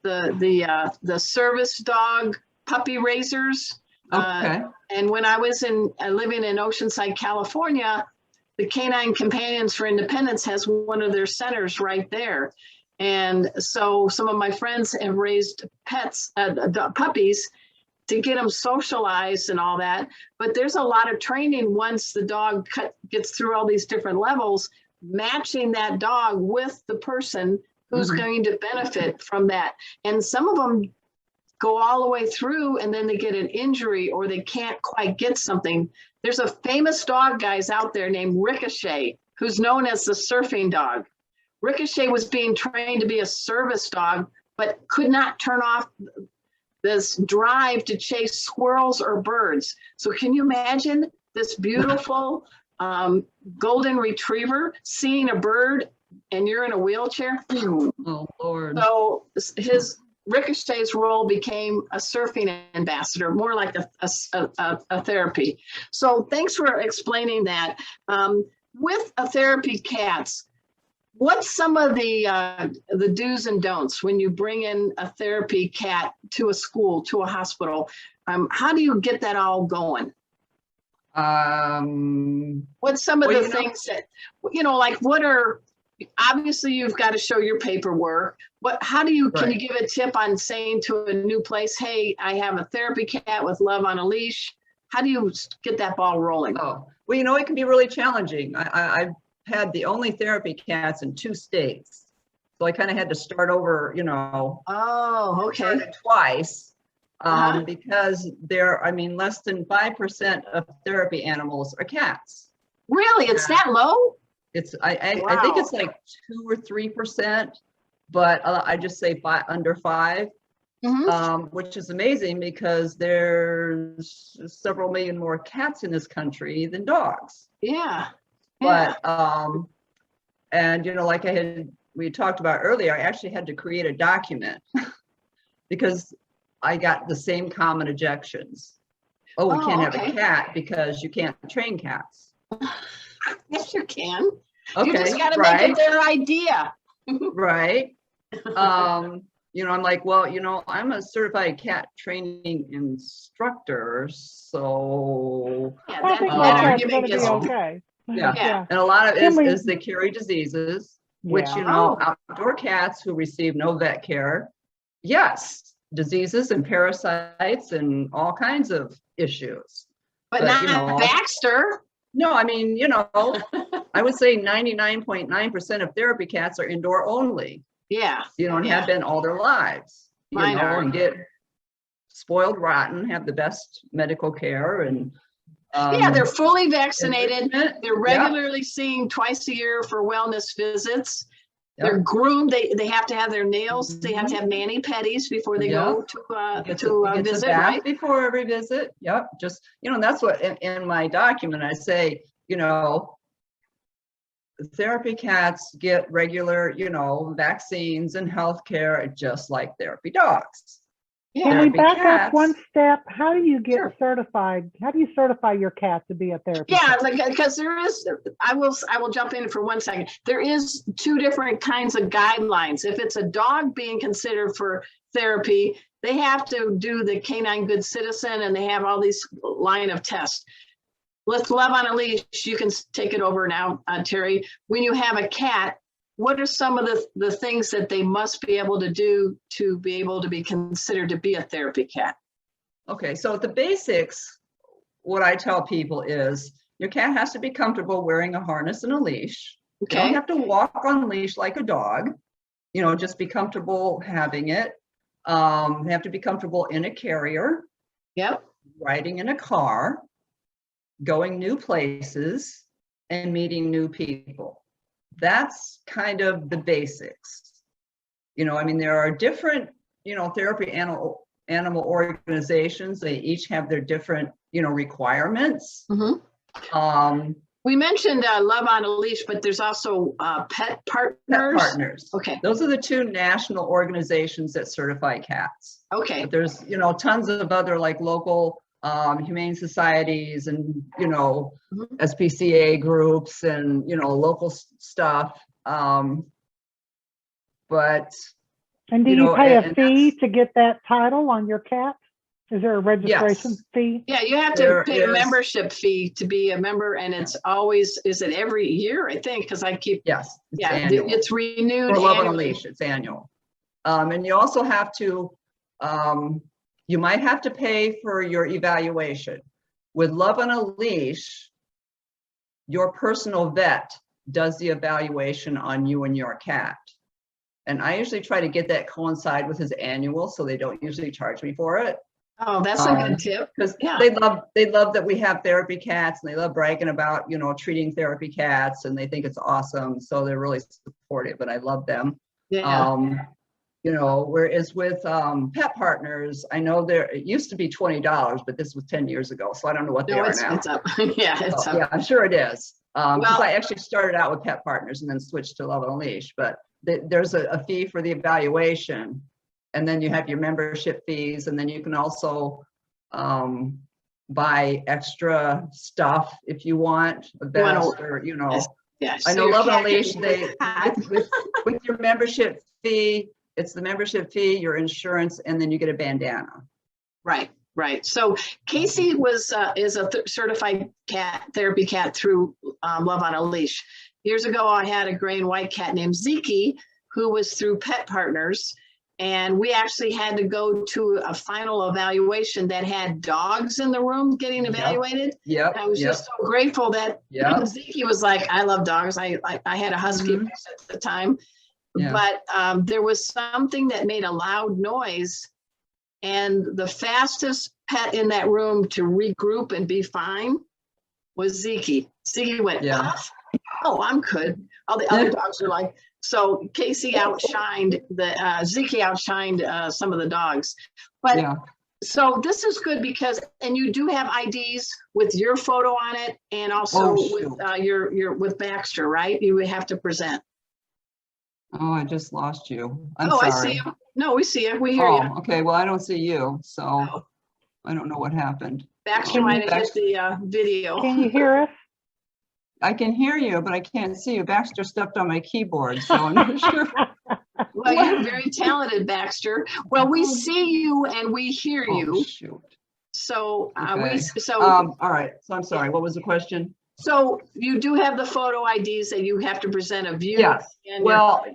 Speaker 1: the service dog puppy raisers.
Speaker 2: Okay.
Speaker 1: And when I was living in Oceanside, California, the Canine Companions for Independence has one of their centers right there. And so some of my friends have raised pets, puppies, to get them socialized and all that. But there's a lot of training once the dog gets through all these different levels, matching that dog with the person who's going to benefit from that. And some of them go all the way through and then they get an injury or they can't quite get something. There's a famous dog, guys, out there named Ricochet, who's known as the surfing dog. Ricochet was being trained to be a service dog, but could not turn off this drive to chase squirrels or birds. So can you imagine this beautiful golden retriever seeing a bird and you're in a wheelchair?
Speaker 2: Oh, Lord.
Speaker 1: So Ricochet's role became a surfing ambassador, more like a therapy. So thanks for explaining that. With a therapy cats, what's some of the do's and don'ts when you bring in a therapy cat to a school, to a hospital? How do you get that all going? What's some of the things that, like what are, obviously you've got to show your paperwork, but how do you, can you give a tip on saying to a new place, hey, I have a therapy cat with Love on a Leash? How do you get that ball rolling?
Speaker 2: Oh, well, it can be really challenging. I've had the only therapy cats in 2 states. So I kind of had to start over,
Speaker 1: Oh, okay.
Speaker 2: Twice. Because less than 5% of therapy animals are cats.
Speaker 1: Really? It's that low?
Speaker 2: It's I think it's like 2 or 3%, but I just say under 5, which is amazing because there's several million more cats in this country than dogs.
Speaker 1: Yeah.
Speaker 2: But and like we talked about earlier, I actually had to create a document because I got the same common objections. Oh, we can't have a cat because you can't train cats.
Speaker 1: Yes, you can.
Speaker 2: Okay,
Speaker 1: you just got to make it their idea.
Speaker 2: Right. I'm like, well, I'm a certified cat training instructor, so
Speaker 3: I think that argument is okay.
Speaker 2: Yeah. And a lot of it is they carry diseases, which, outdoor cats who receive no vet care, yes, diseases and parasites and all kinds of issues.
Speaker 1: But not Baxter.
Speaker 2: No, I would say 99.9% of therapy cats are indoor only.
Speaker 1: Yeah.
Speaker 2: And have been all their lives. And get spoiled rotten, have the best medical care and
Speaker 1: they're fully vaccinated. They're regularly seen twice a year for wellness visits. They're groomed. They have to have their nails. They have to have mani-pedis before they go to a visit, right?
Speaker 2: Before every visit. Yep. Just, that's what in my document I say, therapy cats get regular, vaccines and healthcare just like therapy dogs.
Speaker 3: Can we back up one step? How do you get certified? How do you certify your cat to be a therapist?
Speaker 1: Yeah, because there is, I will jump in for 1 second. There is 2 different kinds of guidelines. If it's a dog being considered for therapy, they have to do the Canine Good Citizen and they have all these line of tests. With Love on a Leash, you can take it over now, Terri. When you have a cat, what are some of the things that they must be able to do to be able to be considered to be a therapy cat?
Speaker 2: Okay, so the basics, what I tell people is your cat has to be comfortable wearing a harness and a leash. Okay. You don't have to walk on leash like a dog. Just be comfortable having it. They have to be comfortable in a carrier.
Speaker 1: Yep.
Speaker 2: Riding in a car, going new places, and meeting new people. That's kind of the basics. There are different, therapy animal organizations. They each have their different, requirements.
Speaker 1: We mentioned Love on a Leash, but there's also Pet Partners.
Speaker 2: Pet Partners.
Speaker 1: Okay.
Speaker 2: Those are the 2 national organizations that certify cats.
Speaker 1: Okay.
Speaker 2: But there's, tons of other like local humane societies and SPCA groups and local stuff, but
Speaker 3: And do
Speaker 2: You
Speaker 3: you
Speaker 2: know,
Speaker 3: pay a
Speaker 2: and
Speaker 3: fee
Speaker 2: that's-
Speaker 3: to get that title on your cat? Is there a registration
Speaker 2: Yes.
Speaker 3: fee?
Speaker 1: Yeah, you have to
Speaker 2: There
Speaker 1: pay a
Speaker 2: is-
Speaker 1: membership fee to be a member, and it's always, is it every year? I think, because I keep,
Speaker 2: Yes, it's
Speaker 1: yeah,
Speaker 2: annual.
Speaker 1: it's renewed
Speaker 2: For Love on a
Speaker 1: annually.
Speaker 2: Leash, it's annual. And you also have to, you might have to pay for your evaluation. With Love on a Leash, your personal vet does the evaluation on you and your cat. And I usually try to get that coincide with his annual, so they don't usually charge me for it.
Speaker 1: Oh, that's a good tip.
Speaker 2: Because
Speaker 1: Yeah.
Speaker 2: they love that we have therapy cats, and they love bragging about, you know, treating therapy cats, and they think it's awesome. So they're really supportive, and I love them.
Speaker 1: Yeah.
Speaker 2: You know, whereas with Pet Partners, I know it used to be $20, but this was 10 years ago, so I don't know what they
Speaker 1: No,
Speaker 2: are now.
Speaker 1: it's up. Yeah, it's
Speaker 2: So,
Speaker 1: up.
Speaker 2: yeah, I'm sure it is. Because
Speaker 1: Well-
Speaker 2: I actually started out with Pet Partners and then switched to Love on a Leash, but there's a fee for the evaluation, and then you have your membership fees, and then you can also buy extra stuff if you want, a vest or, you know.
Speaker 1: Yeah.
Speaker 2: I
Speaker 1: so
Speaker 2: know
Speaker 1: your
Speaker 2: Love on a
Speaker 1: cat
Speaker 2: Leash,
Speaker 1: can-
Speaker 2: with your membership fee, it's the membership fee, your insurance, and then you get a bandana.
Speaker 1: Right, right. So Casey is a certified cat therapy cat through Love on a Leash. Years ago, I had a gray and white cat named Zeke, who was through Pet Partners. And we actually had to go to a final evaluation that had dogs in the room getting evaluated.
Speaker 2: Yep.
Speaker 1: And I was just so grateful that Zeke was like, I love dogs. I had a husky mix at the time.
Speaker 2: Yeah.
Speaker 1: But there was something that made a loud noise. And the fastest pet in that room to regroup and be fine was Zeke. Zeke went, Puff. Oh, I'm good. All the other dogs were like, so Casey outshined Zeke outshined some of the dogs. But so this is good because, and you do have IDs with your photo on it, and also with your with Baxter, right? You would have to present.
Speaker 2: Oh, I just lost you. I'm sorry.
Speaker 1: I see you. No, we see you. We hear you.
Speaker 2: Okay, well, I don't see you, so I don't know what happened.
Speaker 1: Baxter might have hit the video.
Speaker 3: Can you hear us?
Speaker 2: I can hear you, but I can't see you. Baxter stepped on my keyboard, so I'm not sure.
Speaker 1: Well, you're very talented, Baxter. Well, we see you and we hear you.
Speaker 2: Shoot.
Speaker 1: So
Speaker 2: Okay. All right. So I'm sorry. What was the question?
Speaker 1: So you do have the photo IDs that you have to present a view.
Speaker 2: Yes.
Speaker 1: And
Speaker 2: Well,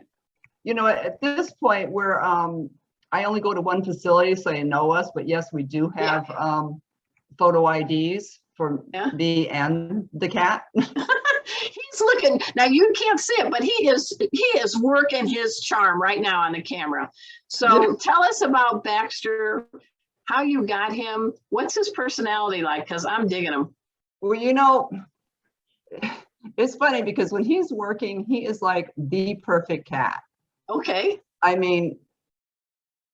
Speaker 2: you know, at this point, we're I only go to one facility, so they know us. But yes, we do have photo IDs for me and the cat.
Speaker 1: He's looking now. You can't see it, but he is working his charm right now on the camera. So tell us about Baxter, how you got him. What's his personality like? Because I'm digging him.
Speaker 2: Well, you know, it's funny because when he's working, he is like the perfect cat.
Speaker 1: Okay.
Speaker 2: I mean,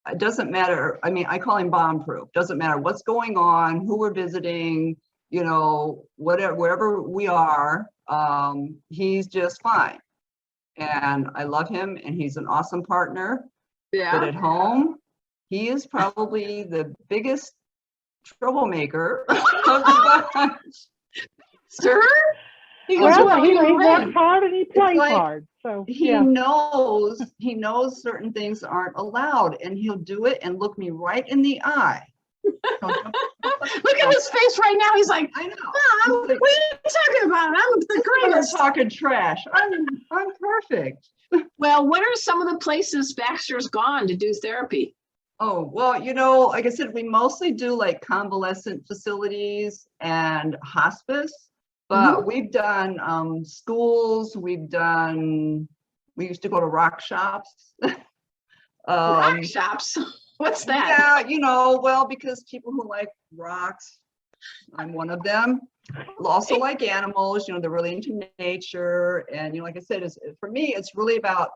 Speaker 2: it doesn't matter. I mean, I call him bomb proof. Doesn't matter what's going on, who we're visiting, you know, whatever, wherever we are, he's just fine. And I love him, and he's an awesome partner.
Speaker 1: Yeah.
Speaker 2: But at home, he is probably the biggest troublemaker of the bunch.
Speaker 1: Sir? He goes,
Speaker 3: Well,
Speaker 1: well,
Speaker 3: he
Speaker 1: you're
Speaker 3: works
Speaker 1: right.
Speaker 3: hard and he plays
Speaker 2: like
Speaker 3: hard. So
Speaker 2: He knows certain things aren't allowed, and he'll do it and look me right in the eye.
Speaker 1: Look at his face right now. He's like,
Speaker 2: I know.
Speaker 1: oh, what are you talking about? I'm the
Speaker 2: You're
Speaker 1: greatest.
Speaker 2: talking trash. I'm perfect.
Speaker 1: Well, what are some of the places Baxter's gone to do therapy?
Speaker 2: Oh, well, you know, like I said, we mostly do like convalescent facilities and hospice, but we've done schools, we used to go to rock shops.
Speaker 1: Rock shops? What's that?
Speaker 2: Yeah, you know, well, because people who like rocks, I'm one of them. Also like animals, you know, they're really into nature. And, you know, like I said, for me, it's really about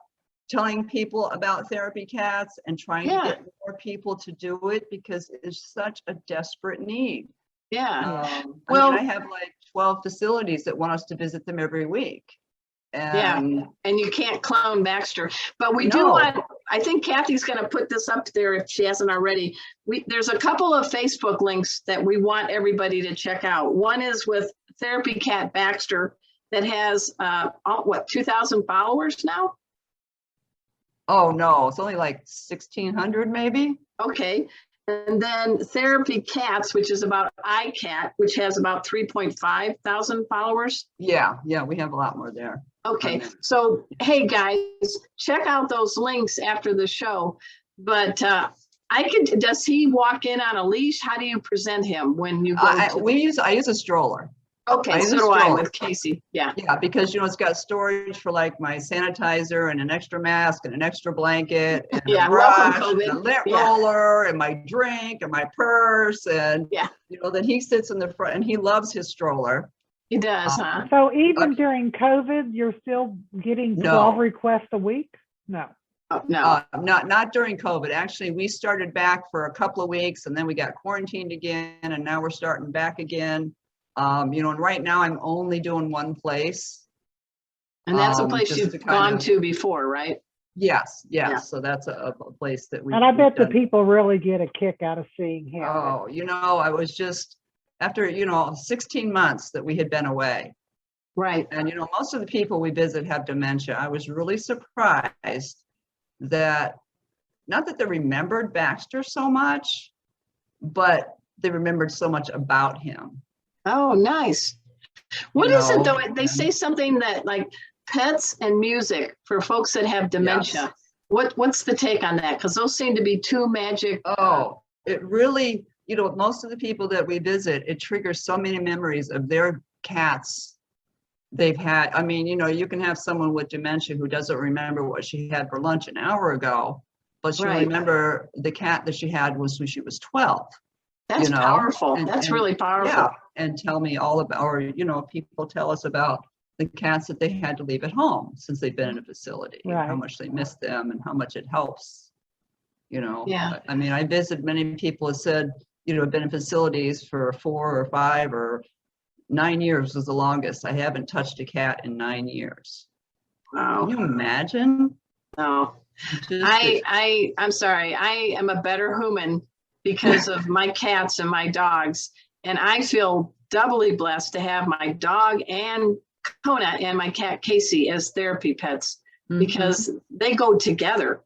Speaker 2: telling people about therapy cats and trying to get more people to do it because it's such a desperate need.
Speaker 1: Yeah.
Speaker 2: Well, I have like 12 facilities that want us to visit them every week. And
Speaker 1: and you can't clone Baxter, but we do want, I think Kathy's going to put this up there if she hasn't already. There's a couple of Facebook links that we want everybody to check out. One is with Therapy Cat Baxter that has, 2,000 followers now?
Speaker 2: Oh, no, it's only like 1,600 maybe.
Speaker 1: Okay. And then Therapy Cats, which is about ICAT, which has about 3.5 thousand followers.
Speaker 2: Yeah, we have a lot more there.
Speaker 1: Okay, so hey guys, check out those links after the show. But does he walk in on a leash? How do you present him when you go?
Speaker 2: I use a stroller.
Speaker 1: Okay, so do I with Casey. Yeah.
Speaker 2: Yeah, because it's got storage for like my sanitizer and an extra mask and an extra blanket and a brush and a lint roller and my drink and my purse and then he sits in the front and he loves his stroller.
Speaker 1: He does, huh?
Speaker 3: So even during COVID, you're still getting 12 requests a week? No.
Speaker 1: No.
Speaker 2: Not during COVID. Actually, we started back for a couple of weeks and then we got quarantined again and now we're starting back again. And right now I'm only doing one place.
Speaker 1: And that's a place you've gone to before, right?
Speaker 2: Yes. Yeah. So that's a place that we.
Speaker 3: And I bet the people really get a kick out of seeing him.
Speaker 2: Oh, I was just after, 16 months that we had been away.
Speaker 1: Right.
Speaker 2: And, most of the people we visit have dementia. I was really surprised that, not that they remembered Baxter so much, but they remembered so much about him.
Speaker 1: Oh, nice. What is it though? They say something that like pets and music for folks that have dementia. Yes. What's the take on that? Because those seem to be two magic.
Speaker 2: Oh, it really, most of the people that we visit, it triggers so many memories of their cats they've had. I mean, you can have someone with dementia who doesn't remember what she had for lunch an hour ago, but she'll remember the cat that she had was when she was 12.
Speaker 1: That's powerful. That's really powerful.
Speaker 2: Yeah, and tell me all about, or, people tell us about the cats that they had to leave at home since they've been in a facility, and how much they miss them and how much it helps,
Speaker 1: Yeah.
Speaker 2: I mean, I visited many people who said, have been in facilities for 4 or 5 or 9 years was the longest. I haven't touched a cat in 9 years.
Speaker 1: Wow.
Speaker 2: Can you imagine?
Speaker 1: No. I'm sorry. I am a better human because of my cats and my dogs. And I feel doubly blessed to have my dog and Kona and my cat Casey as therapy pets because they go together.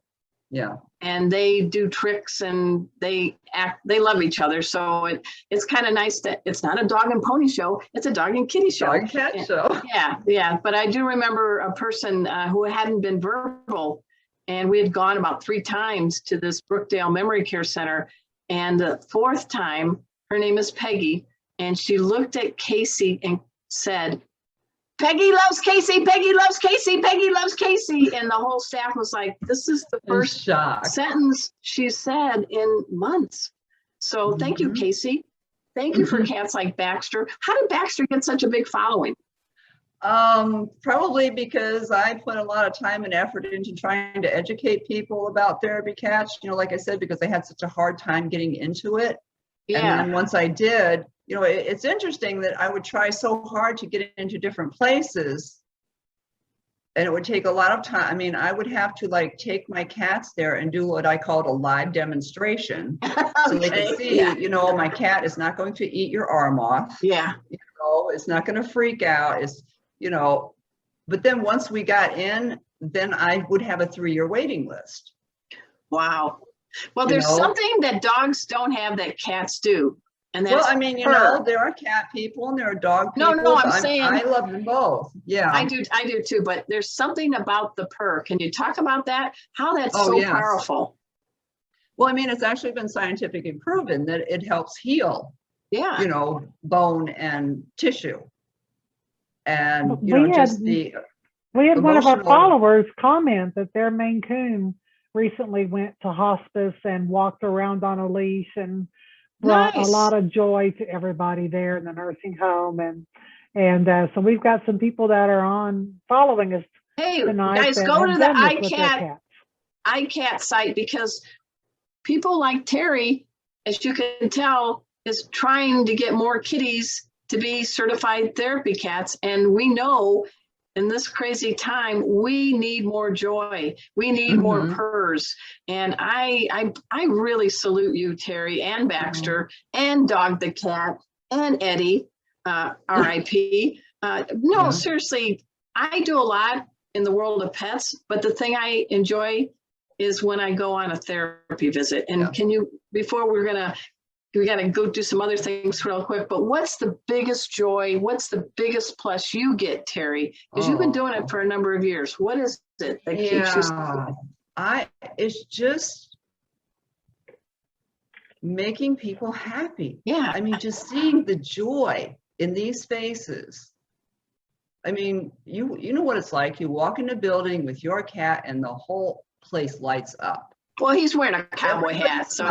Speaker 2: Yeah.
Speaker 1: And they do tricks and they love each other. So it's kind of nice that it's not a dog and pony show. It's a dog and kitty show.
Speaker 2: Dog and cat show.
Speaker 1: Yeah. But I do remember a person who hadn't been verbal, and we had gone about 3 times to this Brookdale Memory Care Center. And the 4th time, her name is Peggy, and she looked at Casey and said, "Peggy loves Casey, Peggy loves Casey, Peggy loves Casey." And the whole staff was like, this is the first sentence she said in months. So thank you, Casey. Thank you for cats like Baxter. How did Baxter get such a big following?
Speaker 2: Probably because I put a lot of time and effort into trying to educate people about therapy cats, like I said, because I had such a hard time getting into it.
Speaker 1: Yeah.
Speaker 2: And then once I did, it's interesting that I would try so hard to get into different places and it would take a lot of time. I mean, I would have to take my cats there and do what I called a live demonstration. So they could see, my cat is not going to eat your arm off.
Speaker 1: Yeah.
Speaker 2: It's not going to freak out. But then once we got in, then I would have a 3-year waiting list.
Speaker 1: Wow. Well, there's something that dogs don't have that cats do. And that's
Speaker 2: there are cat people and there are dog people.
Speaker 1: No, I'm saying
Speaker 2: I love them both. Yeah.
Speaker 1: I do too, but there's something about the purr. Can you talk about that? How that's so powerful?
Speaker 2: Well, it's actually been scientifically proven that it helps heal.
Speaker 1: Yeah.
Speaker 2: Bone and tissue. And
Speaker 3: we had one of our followers comment that their Maine Coon recently went to hospice and walked around on a leash and brought a lot of joy to everybody there in the nursing home. And so we've got some people that are following us.
Speaker 1: Hey,
Speaker 3: tonight
Speaker 1: guys, go to the ICAT site, because people like Terri, as you can tell, is trying to get more kitties to be certified therapy cats. And we know in this crazy time, we need more joy. We need more purrs. And I really salute you, Terri and Baxter and Dog the Cat and Eddie, RIP. Seriously, I do a lot in the world of pets, but the thing I enjoy is when I go on a therapy visit. And
Speaker 2: Yeah.
Speaker 1: can you, before we gotta go do some other things real quick, but what's the biggest joy? What's the biggest plus you get, Terri? Because you've been doing it for a number of years. What is it that keeps you?
Speaker 2: It's just making people happy.
Speaker 1: Yeah.
Speaker 2: I mean, just seeing the joy in these faces. I mean, you know what it's like. You walk in a building with your cat and the whole place lights up.
Speaker 1: Well, he's wearing a cowboy hat, so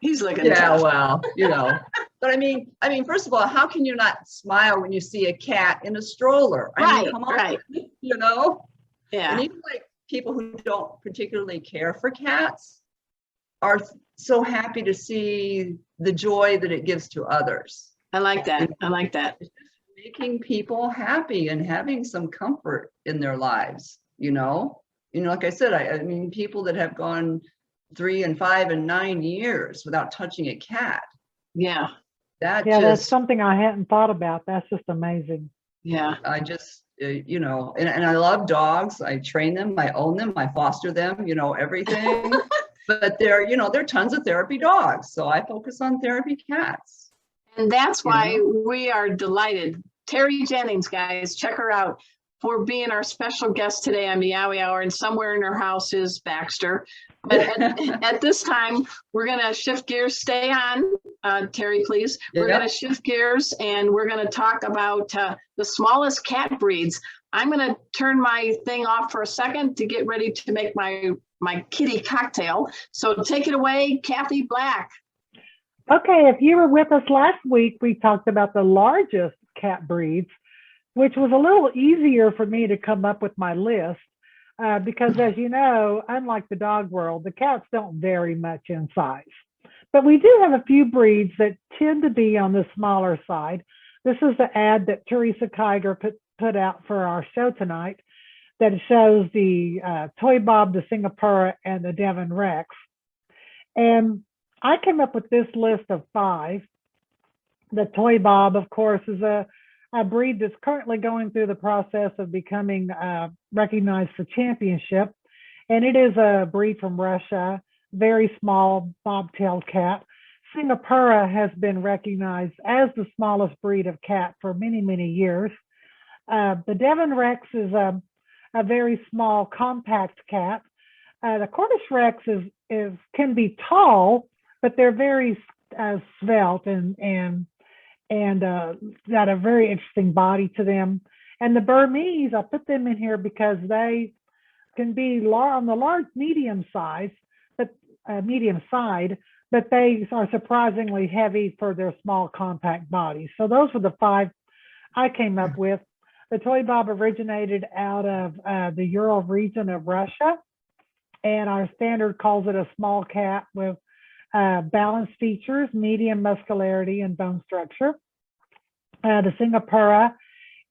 Speaker 1: he's looking
Speaker 2: Yeah,
Speaker 1: tough.
Speaker 2: well, you know. But I mean, first of all, how can you not smile when you see a cat in a stroller? I mean, come on,
Speaker 1: right.
Speaker 2: you know?
Speaker 1: Yeah.
Speaker 2: And even like people who don't particularly care for cats are so happy to see the joy that it gives to others.
Speaker 1: I like that. I like that.
Speaker 2: It's just making people happy and having some comfort in their lives, you know? Like I said, I mean, people that have gone 3 and 5 and 9 years without touching a cat.
Speaker 1: Yeah.
Speaker 3: That's something I hadn't thought about. That's just amazing.
Speaker 1: Yeah.
Speaker 2: I just, and I love dogs. I train them, I own them, I foster them, everything. But they're tons of therapy dogs. So I focus on therapy cats.
Speaker 1: And that's why we are delighted. Terri Jennings, guys, check her out, for being our special guest today on Meowy Hour, and somewhere in her house is Baxter. But at this time, we're going to shift gears. Stay on, Terri, please. We're going to shift gears, and we're going to talk about the smallest cat breeds. I'm going to turn my thing off for a second to get ready to make my kitty cocktail. So take it away, Kathy Black.
Speaker 3: Okay, if you were with us last week, we talked about the largest cat breeds, which was a little easier for me to come up with my list because, as you know, unlike the dog world, the cats don't vary much in size. But we do have a few breeds that tend to be on the smaller side. This is the ad that Teresa Kiger put out for our show tonight that shows the Toy Bob, the Singapura, and the Devon Rex. And I came up with this list of 5. The Toy Bob, of course, is a breed that's currently going through the process of becoming recognized for championship. And it is a breed from Russia, very small bobtailed cat. Singapura has been recognized as the smallest breed of cat for many, many years. The Devon Rex is a very small, compact cat. The Cornish Rex can be tall, but they're very svelte and got a very interesting body to them. And the Burmese, I put them in here because they can be on the large, medium side, but they are surprisingly heavy for their small, compact bodies. So those were the 5 I came up with. The Toy Bob originated out of the Ural region of Russia, and our standard calls it a small cat with balanced features, medium muscularity, and bone structure. The Singapura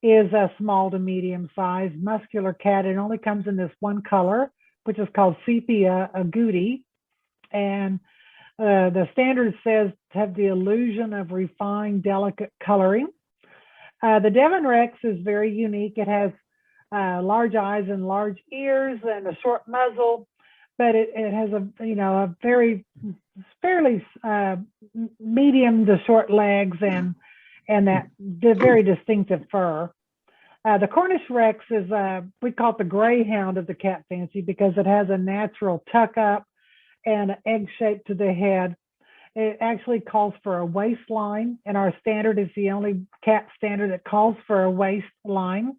Speaker 3: is a small to medium size muscular cat. It only comes in this one color, which is called sepia agouti. And the standard says to have the illusion of refined, delicate coloring. The Devon Rex is very unique. It has large eyes and large ears and a short muzzle, but it has a very fairly medium to short legs and that very distinctive fur. The Cornish Rex is, we call it the greyhound of the cat fancy because it has a natural tuck up and an egg shape to the head. It actually calls for a waistline, and our standard is the only cat standard that calls for a waistline.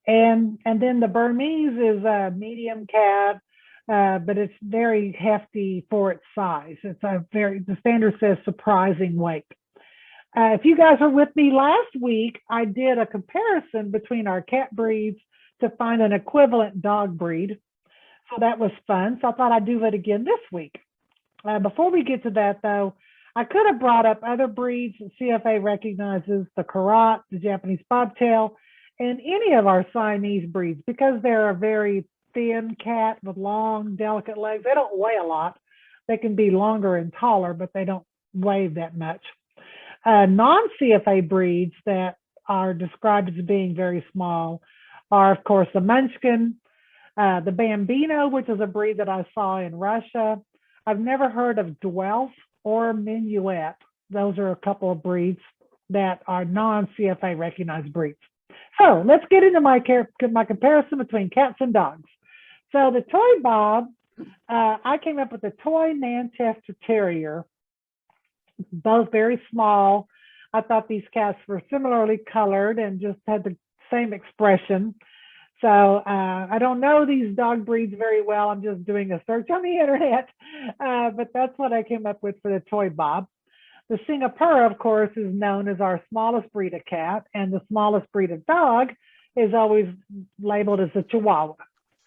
Speaker 3: And then the Burmese is a medium cat, but it's very hefty for its size. The standard says surprising weight. If you guys were with me last week, I did a comparison between our cat breeds to find an equivalent dog breed. So that was fun. So I thought I'd do it again this week. Before we get to that, though, I could have brought up other breeds that CFA recognizes, the Karat, the Japanese bobtail, and any of our Siamese breeds, because they're a very thin cat with long, delicate legs. They don't weigh a lot. They can be longer and taller, but they don't weigh that much. Non-CFA breeds that are described as being very small are, of course, the Munchkin, The Bambino, which is a breed that I saw in Russia. I've never heard of Dwelf or Minuet. Those are a couple of breeds that are non-CFA recognized breeds. So let's get into my comparison between cats and dogs. So the toy Bob, I came up with a toy Manchester Terrier, both very small. I thought these cats were similarly colored and just had the same expression. So I don't know these dog breeds very well. I'm just doing a search on the internet, but that's what I came up with for the toy Bob. The Singapura, of course, is known as our smallest breed of cat, and the smallest breed of dog is always labeled as the Chihuahua.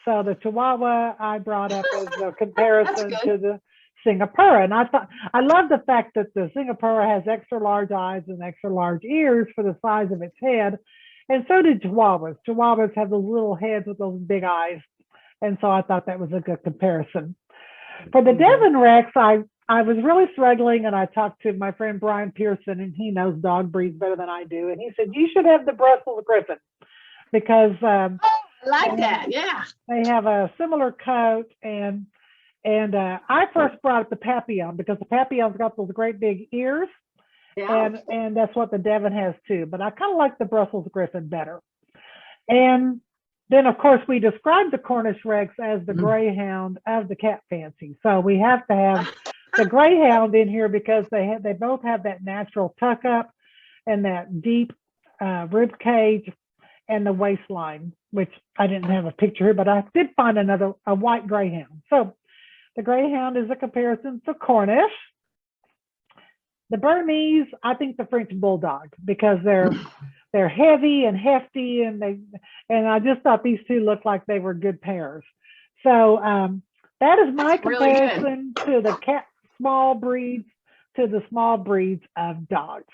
Speaker 3: So the Chihuahua I brought up as a comparison to the Singapura. And I love the fact that the Singapura has extra large eyes and extra large ears for the size of its head. And so do Chihuahuas. Chihuahuas have those little heads with those big eyes. And so I thought that was a good comparison. For the Devon Rex, I was really struggling, and I talked to my friend Brian Pearson, and he knows dog breeds better than I do. And he said, you should have the Brussels Griffon because
Speaker 1: I like that, yeah.
Speaker 3: They have a similar coat. And I first brought up the Papillon because the Papillon's got those great big ears. Yeah. And that's what the Devon has too. But I kind of like the Brussels Griffon better. And then, of course, we described the Cornish Rex as the greyhound of the cat fancy. So we have to have the greyhound in here because they both have that natural tuck up and that deep rib cage and the waistline, which I didn't have a picture here, but I did find a white greyhound. So the greyhound is a comparison to Cornish. The Bernese, I think the French bulldog, because they're heavy and hefty, and I just thought these two looked like they were good pairs. So that is my comparison to the cat small breeds to the small breeds of dogs.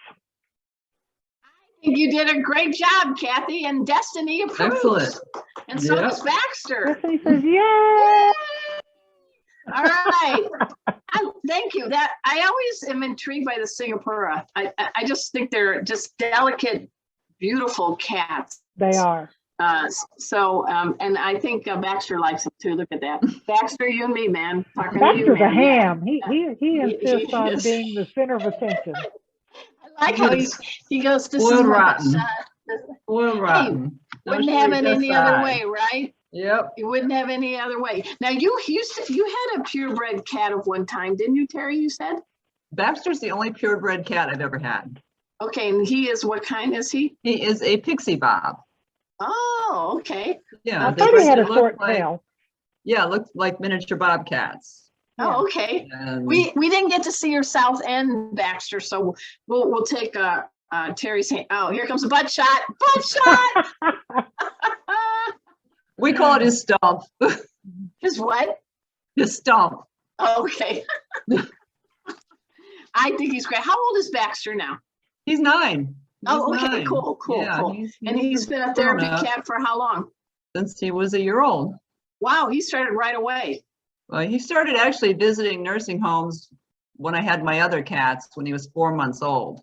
Speaker 1: I think you did a great job, Kathy, and Destiny approves.
Speaker 2: Excellent.
Speaker 1: And so does Baxter.
Speaker 3: Destiny says, yay!
Speaker 1: All right. Thank you. That I always am intrigued by the Singapura. I just think they're just delicate, beautiful cats.
Speaker 3: They are.
Speaker 1: And I think Baxter likes them too. Look at that. Baxter, you and me, man.
Speaker 3: Baxter's a ham. He insists on being the center of attention.
Speaker 1: I like how he goes, this
Speaker 2: Spoiled
Speaker 1: is
Speaker 2: rotten.
Speaker 1: Spoiled rotten. Wouldn't have it any other way, right?
Speaker 2: Yep.
Speaker 1: You wouldn't have any other way. Now you had a purebred cat of one time, didn't you, Terry? You said
Speaker 2: Baxter's the only purebred cat I've ever had.
Speaker 1: Okay, and he is, what kind is he?
Speaker 2: He is a pixie bob.
Speaker 1: Oh, okay.
Speaker 3: Yeah, I thought he had a short tail.
Speaker 2: Yeah, looked like miniature bobcats.
Speaker 1: Oh, okay. And we didn't get to see her South End, Baxter, so we'll take Terry's hand. Oh, here comes a butt shot. Butt shot.
Speaker 2: We call it his stump.
Speaker 1: His what?
Speaker 2: His stump.
Speaker 1: Okay. I think he's great. How old is Baxter now?
Speaker 2: He's 9.
Speaker 1: Oh, okay, 9. Cool. Yeah, he's been a therapy cat for how long?
Speaker 2: Since he was a year old.
Speaker 1: Wow, he started right away.
Speaker 2: Well, he started actually visiting nursing homes when I had my other cats when he was 4 months old.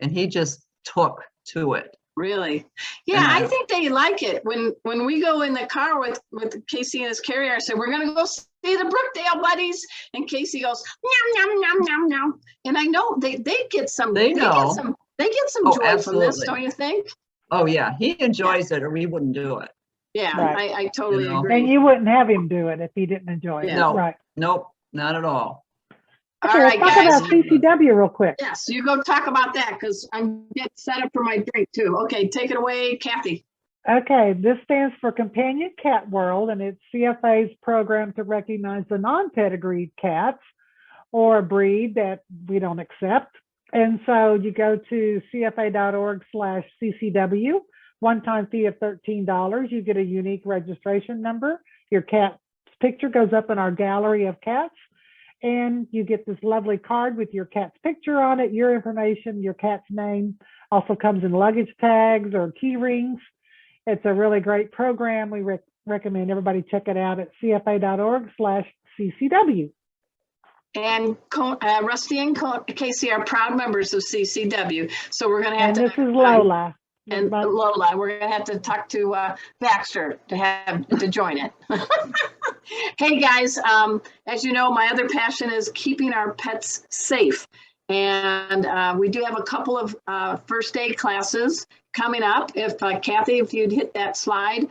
Speaker 2: And he just took to it.
Speaker 1: Really? Yeah, I think they like it. When we go in the car with Casey and his carrier, I say, we're going to go see the Brookdale buddies. And Casey goes, nom, nom, nom, nom, nom. And I know they get some, they get some joy from this, don't you think?
Speaker 2: Oh, yeah. He enjoys it or we wouldn't do it.
Speaker 1: Yeah, right. I totally agree.
Speaker 3: And you wouldn't have him do it if he didn't enjoy it.
Speaker 2: No,
Speaker 3: right.
Speaker 2: Nope, not at all.
Speaker 3: Okay, all right, let's talk about CCW real quick.
Speaker 1: Yes, you go talk about that because I'm getting set up for my drink too. Okay, take it away, Kathy.
Speaker 3: Okay, this stands for Companion Cat World, and it's CFA's program to recognize the non-pedigreed cats or a breed that we don't accept. And so you go to cfa.org/CCW, one-time fee of $13. You get a unique registration number. Your cat's picture goes up in our gallery of cats. And you get this lovely card with your cat's picture on it, your information, your cat's name. Also comes in luggage tags or key rings. It's a really great program. We recommend everybody check it out at cfa.org/CCW.
Speaker 1: And Rusty and Casey are proud members of CCW. So we're going to have to.
Speaker 3: And this is Lola.
Speaker 1: And Lola, we're gonna have to talk to Baxter to join it. Hey guys, as you know, my other passion is keeping our pets safe. And we do have a couple of first aid classes coming up. If Kathy, if you'd hit that slide.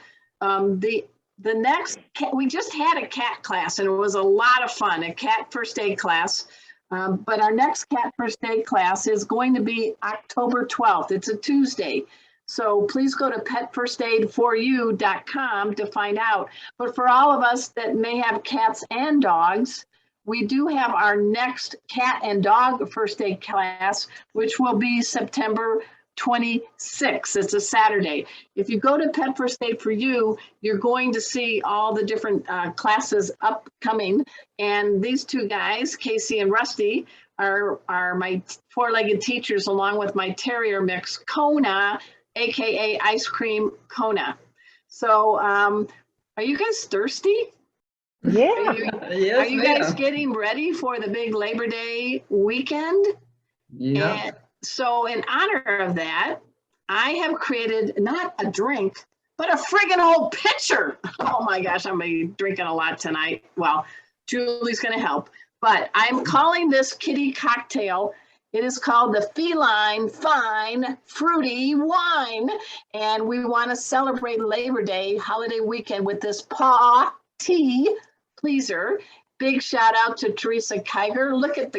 Speaker 1: The next, we just had a cat class and it was a lot of fun, a cat first aid class. But our next cat first aid class is going to be October 12th. It's a Tuesday. So please go to petfirstaidforyou.com to find out. But for all of us that may have cats and dogs, we do have our next cat and dog first aid class, which will be September 26th. It's a Saturday. If you go to Pet First Aid for You, you're going to see all the different classes upcoming. And these two guys, Casey and Rusty, are my four-legged teachers, along with my terrier mix, Kona, AKA Ice Cream Kona. So are you guys thirsty?
Speaker 3: Yeah.
Speaker 2: Yes,
Speaker 1: Are you guys getting ready for the big Labor Day weekend?
Speaker 2: Yeah.
Speaker 1: And so in honor of that, I have created not a drink, but a friggin' whole pitcher. Oh my gosh, I'm gonna be drinking a lot tonight. Well, Julie's gonna help, but I'm calling this kitty cocktail. It is called the Feline Fine Fruity Wine. And we wanna celebrate Labor Day holiday weekend with this paw tea pleaser. Big shout out to Teresa Kiger. Look at,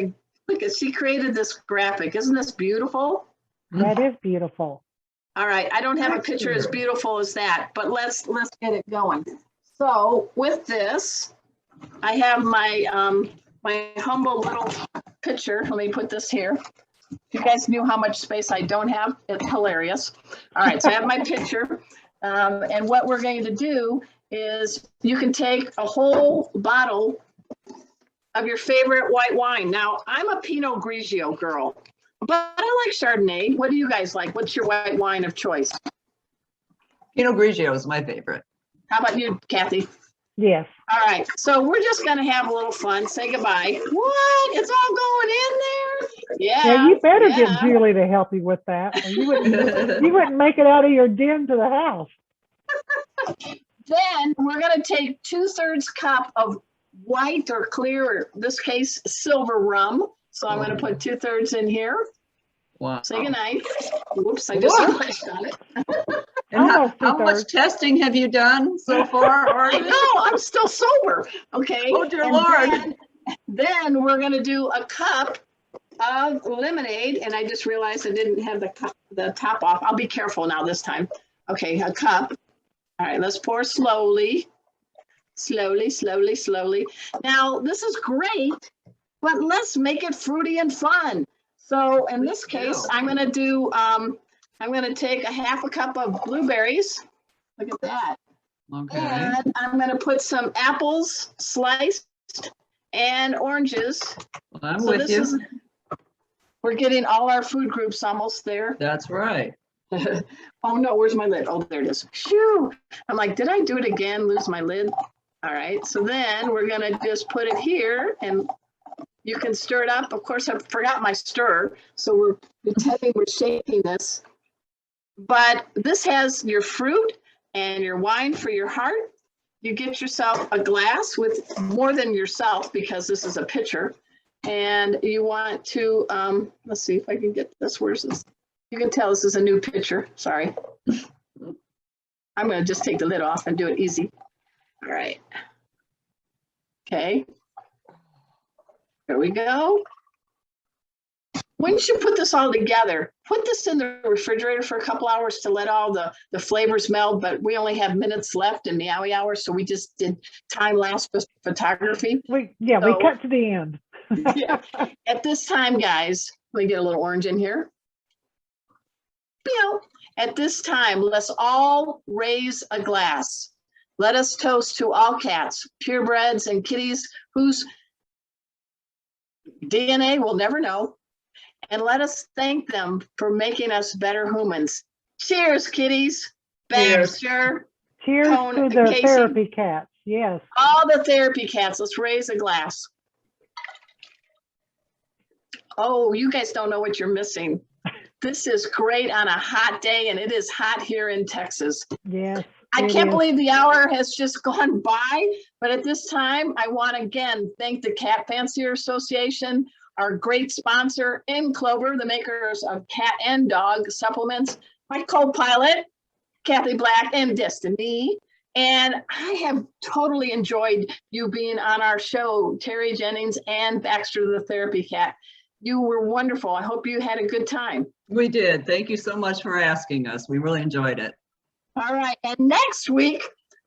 Speaker 1: she created this graphic. Isn't this beautiful?
Speaker 3: That is beautiful.
Speaker 1: All right, I don't have a picture as beautiful as that, but let's get it going. So with this, I have my my humble little picture. Let me put this here. You guys knew how much space I don't have. It's hilarious. All right, so I have my picture. And what we're going to do is you can take a whole bottle of your favorite white wine. Now, I'm a Pinot Grigio girl, but I like Chardonnay. What do you guys like? What's your white wine of choice?
Speaker 2: Pinot Grigio is my favorite.
Speaker 1: How about you, Kathy?
Speaker 3: Yes.
Speaker 1: All right, so we're just gonna have a little fun. Say goodbye. What? It's all going in there? Yeah.
Speaker 3: Yeah, you better
Speaker 1: yeah.
Speaker 3: get Julie to help you with that. Or you wouldn't make it out of your den to the house.
Speaker 1: Then we're gonna take 2/3 cup of white or clear, or in this case, silver rum. So I'm gonna put 2/3 in here.
Speaker 2: Wow.
Speaker 1: Say goodnight. Whoops, I just splashed on it.
Speaker 2: And how
Speaker 3: Almost
Speaker 2: much
Speaker 3: two-thirds.
Speaker 2: testing have you done so far,
Speaker 1: I
Speaker 2: Arden?
Speaker 1: know, I'm still sober, okay?
Speaker 2: Oh, dear
Speaker 1: And
Speaker 2: Lord.
Speaker 1: Then we're gonna do a cup of lemonade, and I just realized I didn't have the top off. I'll be careful now this time. Okay, a cup. All right, let's pour slowly. Slowly, slowly, slowly. Now, this is great, but let's make it fruity and fun. So in this case, I'm gonna do, I'm gonna take a half a cup of blueberries. Look at that.
Speaker 2: Okay.
Speaker 1: And I'm gonna put some apples sliced and oranges.
Speaker 2: Well, I'm
Speaker 1: So
Speaker 2: with
Speaker 1: this
Speaker 2: you.
Speaker 1: is, we're getting all our food groups almost there.
Speaker 2: That's right.
Speaker 1: Oh no, where's my lid? Oh, there it is. Phew. I'm like, did I do it again? Lose my lid? All right, so then we're gonna just put it here and you can stir it up. Of course, I forgot my stir. So we're pretending we're shaking this. But this has your fruit and your wine for your heart. You get yourself a glass with more than yourself because this is a pitcher. And you want to, let's see if I can get this. Where's this? You can tell this is a new pitcher. Sorry. I'm going to just take the lid off and do it easy. All right. Okay. There we go. Once you put this all together, put this in the refrigerator for a couple hours to let all the flavors meld, but we only have minutes left in Meowy hours, so we just did time-lapse photography.
Speaker 3: We
Speaker 1: So-
Speaker 3: cut to the end.
Speaker 1: Yeah. At this time, guys, let me get a little orange in here. At this time, let's all raise a glass. Let us toast to all cats, purebreds, and kitties whose DNA we'll never know. And let us thank them for making us better humans. Cheers, kitties.
Speaker 2: Cheers.
Speaker 1: Baxter,
Speaker 3: Cheers
Speaker 1: Cone-
Speaker 3: to the
Speaker 1: Casey.
Speaker 3: therapy cats. Yes.
Speaker 1: all the therapy cats. Let's raise a glass. Oh, you guys don't know what you're missing. This is great on a hot day, and it is hot here in Texas.
Speaker 3: Yes.
Speaker 1: I
Speaker 3: it
Speaker 1: can't
Speaker 3: is.
Speaker 1: believe the hour has just gone by, but at this time, I want to again thank the Cat Fancier Association, our great sponsor in Clover, the makers of cat and dog supplements, my co-pilot, Kathy Black, and Destiny. And I have totally enjoyed you being on our show, Terri Jennings and Baxter the Therapy Cat. You were wonderful. I hope you had a good time.
Speaker 2: We did. Thank you so much for asking us. We really enjoyed it.
Speaker 1: All right. And next week,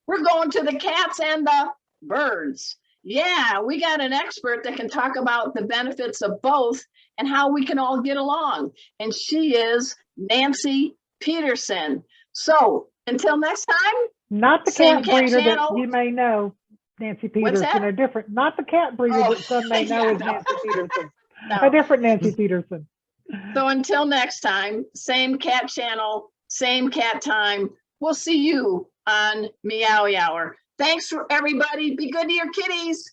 Speaker 1: we're going to the cats and the birds. Yeah, we got an expert that can talk about the benefits of both and how we can all get along. And she is Nancy Peterson. So until next time.
Speaker 3: Not the
Speaker 1: Same
Speaker 3: cat
Speaker 1: cat
Speaker 3: breeder that
Speaker 1: channel.
Speaker 3: you may know, Nancy
Speaker 1: What's
Speaker 3: Peterson,
Speaker 1: that?
Speaker 3: a different, not the cat breeder
Speaker 1: Oh,
Speaker 3: that some may know
Speaker 1: yeah,
Speaker 3: as
Speaker 1: no.
Speaker 3: Nancy Peterson,
Speaker 1: No.
Speaker 3: a different Nancy Peterson.
Speaker 1: So until next time, same cat channel, same cat time. We'll see you on Meowy Hour. Thanks for everybody. Be good to your kitties.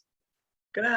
Speaker 2: Good night.